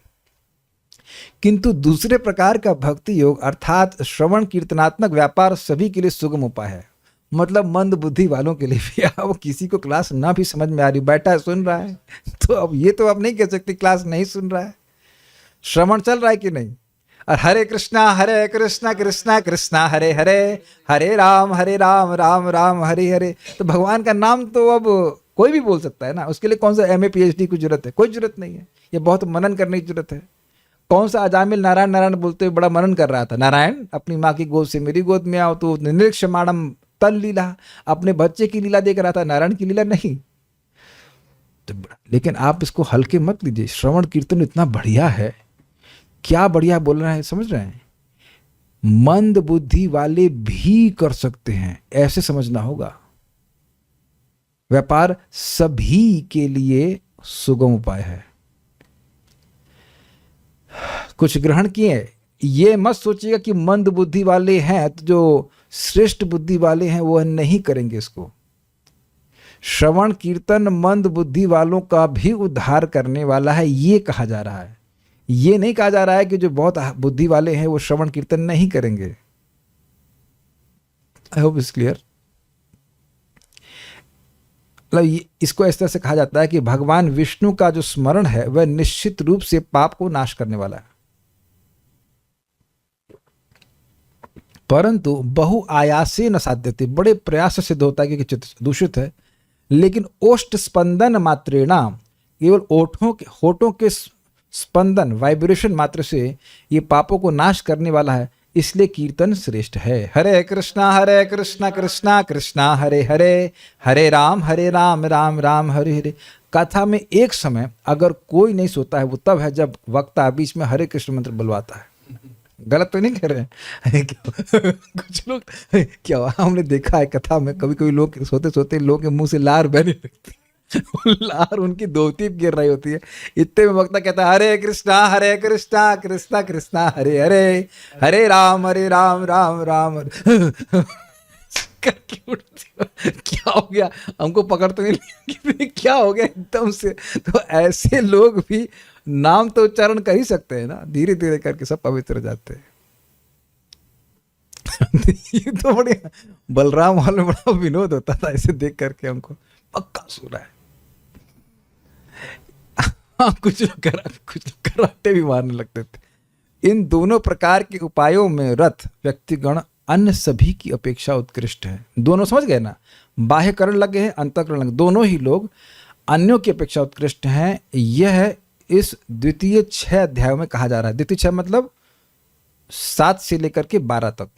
किंतु दूसरे प्रकार का भक्ति योग अर्थात श्रवण कीर्तनात्मक व्यापार सभी के लिए सुगम उपाय है। मतलब मंद बुद्धि वालों के लिए भी, अब किसी को क्लास ना भी समझ में आ रही, बैठा है सुन रहा है, तो अब ये तो आप नहीं कह सकते क्लास नहीं सुन रहा है, श्रवण चल रहा है कि नहीं। और हरे कृष्णा कृष्णा कृष्णा हरे हरे, हरे राम राम राम हरे हरे। तो भगवान का नाम तो अब कोई भी बोल सकता है ना, उसके लिए कौन सा MA PhD की जरूरत है? कोई जरूरत नहीं है, ये बहुत मनन करने की जरूरत है। कौन सा अजामिल नारायण नारायण बोलते हुए बड़ा मनन कर रहा था, नारायण अपनी माँ की गोद से मेरी गोद में आओ, तो निरीक्षमाणम तल लीला, अपने बच्चे की लीला देख रहा था, नारायण की लीला नहीं। तो लेकिन आप इसको हल्के मत लीजिए, श्रवण कीर्तन इतना बढ़िया है, क्या बढ़िया बोल रहा है, समझ रहे हैं? मंद बुद्धि वाले भी कर सकते हैं, ऐसे समझना होगा। व्यापार सभी के लिए सुगम उपाय है। कुछ ग्रहण किए, ये मत सोचिएगा कि मंद बुद्धि वाले हैं तो जो श्रेष्ठ बुद्धि वाले हैं वो नहीं करेंगे इसको। श्रवण कीर्तन मंद बुद्धि वालों का भी उद्धार करने वाला है, ये कहा जा रहा है। ये नहीं कहा जा रहा है कि जो बहुत बुद्धि वाले हैं वो श्रवण कीर्तन नहीं करेंगे। I hope it's clear. मतलब इसको इस तरह से कहा जाता है कि भगवान विष्णु का जो स्मरण है वह निश्चित रूप से पाप को नाश करने वाला है, परंतु बहु आयासे न साध्यते, बड़े प्रयास से सिद्ध होता है कि चित्त दूषित है, लेकिन ओष्ठ स्पंदन मात्रेणा, केवल होठों के स्पंदन वाइब्रेशन मात्र से ये पापों को नाश करने वाला है, इसलिए कीर्तन श्रेष्ठ है। हरे कृष्णा कृष्णा कृष्णा हरे हरे, हरे राम राम राम हरे हरे। कथा में एक समय अगर कोई नहीं सोता है वो तब है जब वक्ता बीच में हरे कृष्ण मंत्र बुलवाता है। गलत तो नहीं कह रहे हैं? कुछ लोग क्या हमने देखा है कथा में, कभी कभी लोग सोते सोते लोगों के मुंह से लार बहने लगती, लार उनकी धोती गिर रही होती है, इतने में वक्ता कहता है हरे कृष्णा कृष्णा कृष्णा हरे हरे, हरे राम राम राम क्या हो गया, हमको पकड़ तो नहीं, क्या हो गया एकदम से। तो ऐसे लोग भी नाम तो उच्चारण कर ही सकते हैं ना, धीरे धीरे करके सब पवित्र हो जाते हैं। ये तो बढ़िया, बलराम हॉल में बड़ा विनोद होता था ऐसे देख करके, हमको पक्का सुना है। कुछ लोग कराटे भी मारने लगते थे। इन दोनों प्रकार के उपायों में रत व्यक्तिगण अन्य सभी की अपेक्षा उत्कृष्ट है। दोनों समझ गए ना, बाह्यकरण लगे हैं, अंतःकरण लगे, दोनों ही लोग अन्यों की अपेक्षा उत्कृष्ट हैं। यह इस द्वितीय 6 अध्यायों में कहा जा रहा है। द्वितीय 6 मतलब 7 से लेकर के 12 तक।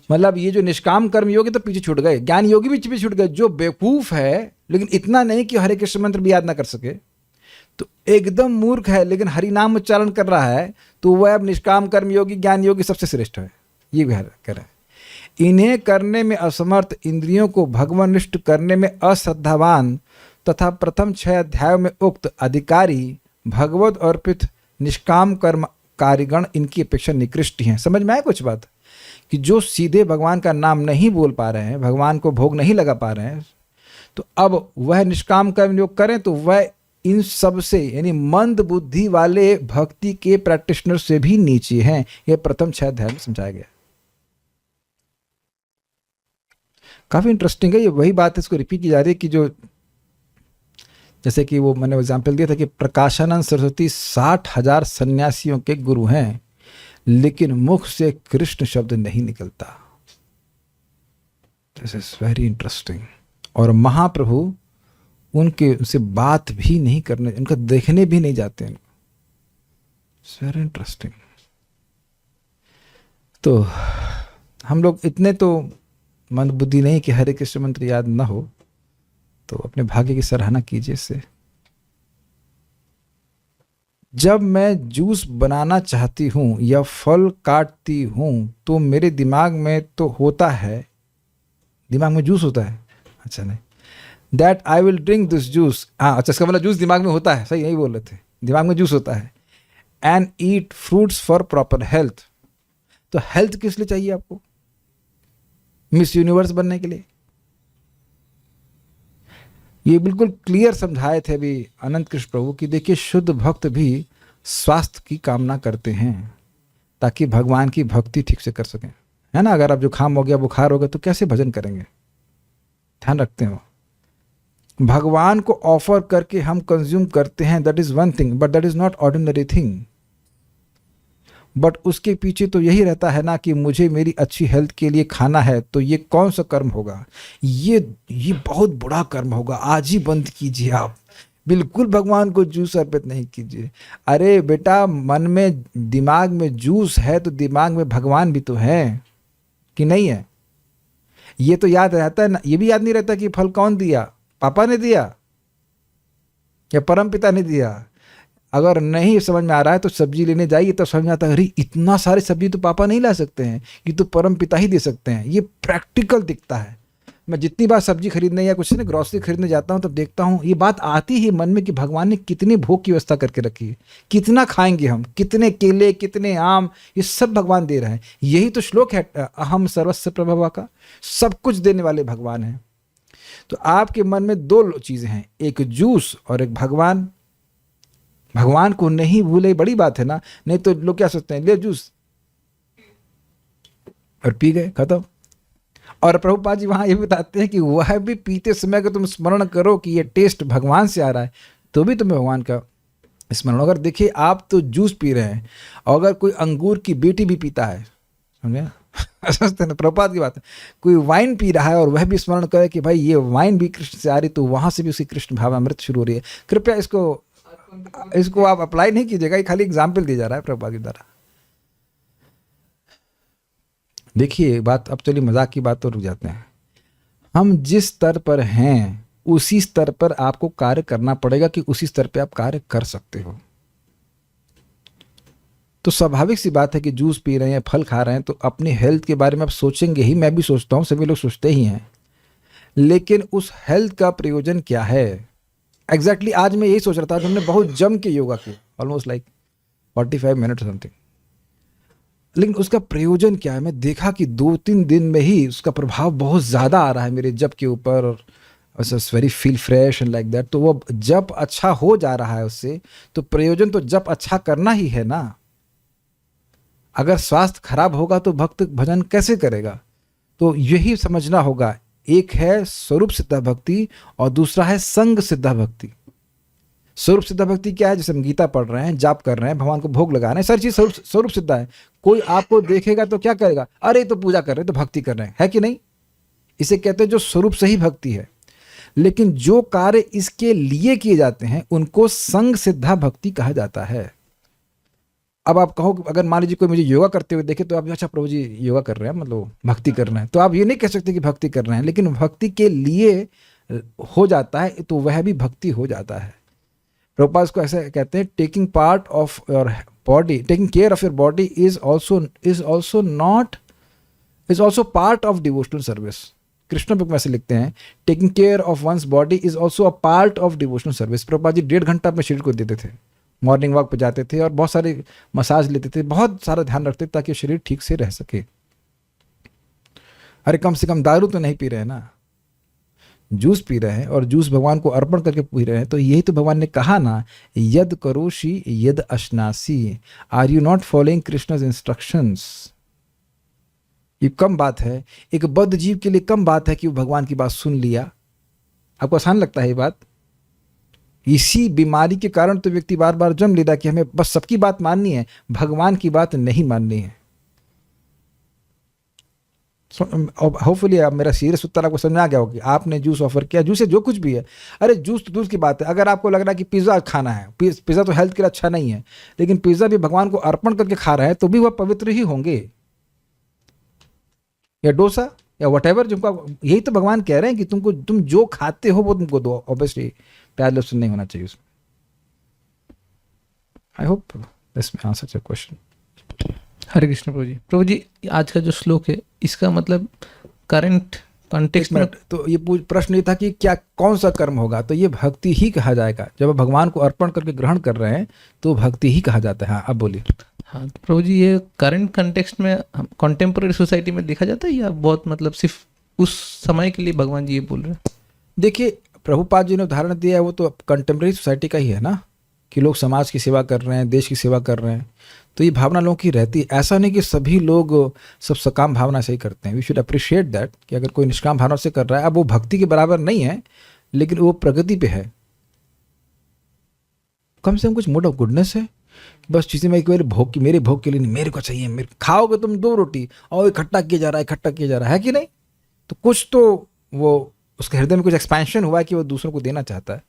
मतलब ये जो निष्काम कर्म योगी तो पीछे छूट गए, ज्ञान योगी भी पीछे छूट गए। जो बेवकूफ है लेकिन इतना नहीं कि हरे कृष्ण मंत्र भी याद ना कर सके, तो एकदम मूर्ख है लेकिन हरि नाम उच्चारण कर रहा है, तो वह अब निष्काम कर्म योगी ज्ञान योगी सबसे श्रेष्ठ है, ये भी कह रहा है। इन्हें करने में असमर्थ, इंद्रियों को भगवानिष्ठ करने में अश्रद्धावान तथा प्रथम 6 अध्यायों में उक्त अधिकारी भगवत अर्पित निष्काम कर्म कारीगण इनकी अपेक्षा निकृष्ट हैं। समझ में आया कुछ बात? कि जो सीधे भगवान का नाम नहीं बोल पा रहे हैं, भगवान को भोग नहीं लगा पा रहे हैं, तो अब वह निष्काम कर्म जो करें तो वह इन सब से यानी मंद बुद्धि वाले भक्ति के प्रैक्टिशनर से भी नीचे हैं। यह प्रथम 6 अध्याय में समझाया गया। काफी इंटरेस्टिंग है, ये वही बात इसको रिपीट की जा रही है कि जो जैसे कि वो मैंने एग्जाम्पल दिया था कि प्रकाशानंद सरस्वती 60,000 सन्यासियों के गुरु हैं, लेकिन मुख से कृष्ण शब्द नहीं निकलता। This is very interesting. और महाप्रभु उनसे बात भी नहीं करने, उनका देखने भी नहीं जाते हैं। Very interesting. तो हम लोग इतने तो मंदबुद्धि नहीं कि हरे कृष्ण मंत्र याद ना हो, तो अपने भाग्य की सराहना कीजिए इससे। जब मैं जूस बनाना चाहती हूं या फल काटती हूं तो मेरे दिमाग में तो होता है, दिमाग में जूस होता है, अच्छा नहीं, that I will drink this juice. हाँ अच्छा, इसका मतलब जूस दिमाग में होता है, सही यही बोल रहे थे, दिमाग में जूस होता है। And eat fruits for proper health. तो हेल्थ किस लिए चाहिए आपको? मिस यूनिवर्स बनने के लिए? ये बिल्कुल क्लियर समझाए थे अभी अनंत कृष्ण प्रभु कि देखिए शुद्ध भक्त भी स्वास्थ्य की कामना करते हैं ताकि भगवान की भक्ति ठीक से कर सकें, है ना। अगर आप जुकाम हो गया, बुखार हो गया तो कैसे भजन करेंगे? ध्यान रखते हो। भगवान को ऑफर करके हम कंज्यूम करते हैं, that is one thing, but that is not ordinary thing. But उसके पीछे तो यही रहता है ना कि मुझे मेरी अच्छी हेल्थ के लिए खाना है, तो ये कौन सा कर्म होगा? ये बहुत बुरा कर्म होगा, आज ही बंद कीजिए आप। बिल्कुल भगवान को जूस अर्पित नहीं कीजिए। अरे बेटा, मन में दिमाग में जूस है तो दिमाग में भगवान भी तो है कि नहीं है? ये तो याद रहता है ना। ये भी याद नहीं रहता कि फल कौन दिया, पापा ने दिया या परम पिता ने दिया। अगर नहीं समझ में आ रहा है तो सब्जी लेने जाइए तो समझ में आता है, अरे इतना सारे सब्जी तो पापा नहीं ला सकते हैं, ये तो परम पिता ही दे सकते हैं। ये प्रैक्टिकल दिखता है। मैं जितनी बार सब्जी खरीदने या कुछ ना ग्रॉसरी खरीदने जाता हूँ तब देखता हूँ ये बात आती ही मन में कि भगवान ने कितनी भोग की व्यवस्था करके रखी है, कितना खाएंगे हम, कितने केले, कितने आम, ये सब भगवान दे रहे हैं। यही तो श्लोक है अहम सर्वस्व प्रभवा का, सब कुछ देने वाले भगवान हैं। तो आपके मन में 2 चीज़ें हैं, एक जूस और एक भगवान। भगवान को नहीं भूले, बड़ी बात है ना। नहीं तो लोग क्या सोचते हैं, ले जूस और पी गए, खत्म। और प्रभुपाद जी वहां ये बताते हैं कि वह भी पीते समय को तुम स्मरण करो कि ये टेस्ट भगवान से आ रहा है, तो भी तुम्हें भगवान का स्मरण। अगर देखिए आप तो जूस पी रहे हैं, और अगर कोई अंगूर की बेटी भी पीता है, समझे समझते ना, प्रभुपाद की बात है। कोई वाइन पी रहा है और वह भी स्मरण करे कि भाई ये वाइन भी कृष्ण से आ रही, तो वहां से भी उसकी कृष्ण भाव अमृत शुरू हो रही है। कृपया इसको आप अप्लाई नहीं कीजिएगा, ये खाली एग्जाम्पल दिया जा रहा है प्रभुपाद के द्वारा। देखिए बात, अब चलिए मजाक की बात तो रुक जाते हैं। हम जिस स्तर पर हैं उसी स्तर पर आपको कार्य करना पड़ेगा कि उसी स्तर पे आप कार्य कर सकते हो। तो स्वाभाविक सी बात है कि जूस पी रहे हैं, फल खा रहे हैं, तो अपनी हेल्थ के बारे में आप सोचेंगे ही। मैं भी सोचता हूँ, सभी लोग सोचते ही हैं। लेकिन उस हेल्थ का प्रयोजन क्या है? एग्जैक्टली आज मैं यही सोच रहा था। हमने बहुत जम के योगा किया, ऑलमोस्ट लाइक 45 मिनट समथिंग, लेकिन उसका प्रयोजन क्या है? मैं देखा कि 2-3 दिन में ही उसका प्रभाव बहुत ज़्यादा आ रहा है मेरे जप के ऊपर, और very feel fresh and like that. तो वो जप अच्छा हो जा रहा है उससे, तो प्रयोजन तो जप अच्छा करना ही है ना। अगर स्वास्थ्य खराब होगा तो भक्त भजन कैसे करेगा? तो यही समझना होगा। एक है स्वरूप सिद्धा भक्ति और दूसरा है संग सिद्धा भक्ति। स्वरूप सिद्धा भक्ति क्या है? जैसे हम गीता पढ़ रहे हैं, जाप कर रहे हैं, भगवान को भोग लगा रहे हैं, सारी चीज स्वरूप सिद्धा है। कोई आपको देखेगा तो क्या करेगा? अरे तो पूजा कर रहे हैं, तो भक्ति कर रहे हैं, है कि नहीं? इसे कहते हैं जो स्वरूप से ही भक्ति है। लेकिन जो कार्य इसके लिए किए जाते हैं उनको संग सिद्धा भक्ति कहा जाता है। अब आप कहो, अगर मान लीजिए कोई मुझे योगा करते हुए देखे तो आप, अच्छा प्रभु जी योगा कर रहे हैं, मतलब भक्ति कर रहे हैं, तो आप ये नहीं कह सकते कि भक्ति कर रहे हैं। लेकिन भक्ति के लिए हो जाता है तो वह भी भक्ति हो जाता है। प्रभुपाद को ऐसे कहते हैं, taking part of your body, taking care of your body is also part of devotional service. Krishna book में ऐसे लिखते हैं, taking care of one's body is also a part of devotional service. Prabhupada ji 1.5 घंटा अपने शरीर को देते थे, मॉर्निंग वॉक पे जाते थे और बहुत सारे मसाज लेते थे, बहुत सारा ध्यान रखते थे ताकि शरीर ठीक से रह सके। अरे कम से कम दारू तो नहीं पी रहे ना। जूस पी रहे हैं और जूस भगवान को अर्पण करके पी रहे हैं, तो यही तो भगवान ने कहा ना, यद करोषि यद अश्नासी, are you not following Krishna's instructions. ये कम बात है, एक बद्ध जीव के लिए कम बात है कि वो भगवान की बात सुन लिया। आपको आसान लगता है ये बात? इसी बीमारी के कारण तो व्यक्ति बार बार जम लेता कि हमें बस सबकी बात माननी है, भगवान की बात नहीं माननी है। होपफुली अब मेरा सीरियस उत्तर आपको समझ आ गया होगा कि आपने जूस ऑफर किया, जूस है जो कुछ भी है, अरे जूस तो दूर की बात है। अगर आपको लग रहा है कि पिज़्ज़ा खाना है, पिज़्ज़ा तो हेल्थ के लिए अच्छा नहीं है, लेकिन पिज़्ज़ा भी भगवान को अर्पण करके खा रहे हैं तो भी वह पवित्र ही होंगे, या डोसा या वटेवर, जिनको यही तो भगवान कह रहे हैं कि तुम जो खाते हो वो तुमको दो। ऑब्वियसली प्याज लहसुन नहीं होना चाहिए उसमें। I hope this may answer your question. Hare Krishna प्रभु जी। प्रभु जी, आज का जो श्लोक है इसका मतलब करंट कॉन्टेक्स्ट में, तो ये प्रश्न ये था कि क्या कौन सा कर्म होगा, तो ये भक्ति ही कहा जाएगा। जब आप भगवान को अर्पण करके ग्रहण कर रहे हैं तो भक्ति ही कहा जाता है। हाँ, अब बोलिए। हाँ प्रभु जी, ये करंट कॉन्टेक्स्ट में कॉन्टेम्पोररी सोसाइटी में देखा जाता है या बहुत मतलब सिर्फ उस समय के लिए भगवान जी ये बोल रहे हैं? देखिए, प्रभुपाद जी ने उदाहरण दिया है वो तो कंटेम्प्रेरी सोसाइटी का ही है ना, कि लोग समाज की सेवा कर रहे हैं, देश की सेवा कर रहे हैं, तो ये भावना लोगों की रहती है। ऐसा नहीं कि सभी लोग सब सकाम भावना से ही करते हैं। वी शुड अप्रिशिएट दैट कि अगर कोई निष्काम भावना से कर रहा है, अब वो भक्ति के बराबर नहीं है लेकिन वो प्रगति पे है, कम से कम कुछ मोड ऑफ गुडनेस है। बस चीज़ें मैं मेरे भोग के लिए नहीं, मेरे को चाहिए, मेरे खाओगे तुम 2 रोटी और इकट्ठा किया जा रहा है कि नहीं, तो कुछ तो वो उसके हृदय में कुछ एक्सपेंशन हुआ है कि वो दूसरों को देना चाहता है,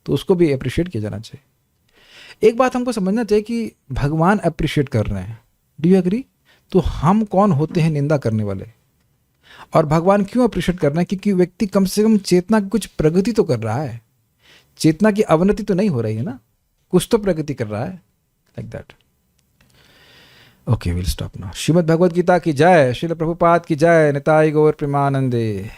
तो उसको भी अप्रिशिएट किया जाना चाहिए। एक बात हमको समझना चाहिए कि भगवान अप्रिशिएट कर रहे हैं, डू यू एग्री? तो हम कौन होते हैं निंदा करने वाले? और भगवान क्यों अप्रिशिएट कर रहे हैं? क्योंकि व्यक्ति कम से कम चेतना की कुछ प्रगति तो कर रहा है, चेतना की अवनति तो नहीं हो रही है ना, कुछ तो प्रगति कर रहा है, like that. Okay, will stop now. Shrimad Bhagavad Gita की जय, श्रील प्रभुपाद की जय, निताई गौर प्रेमानंदे।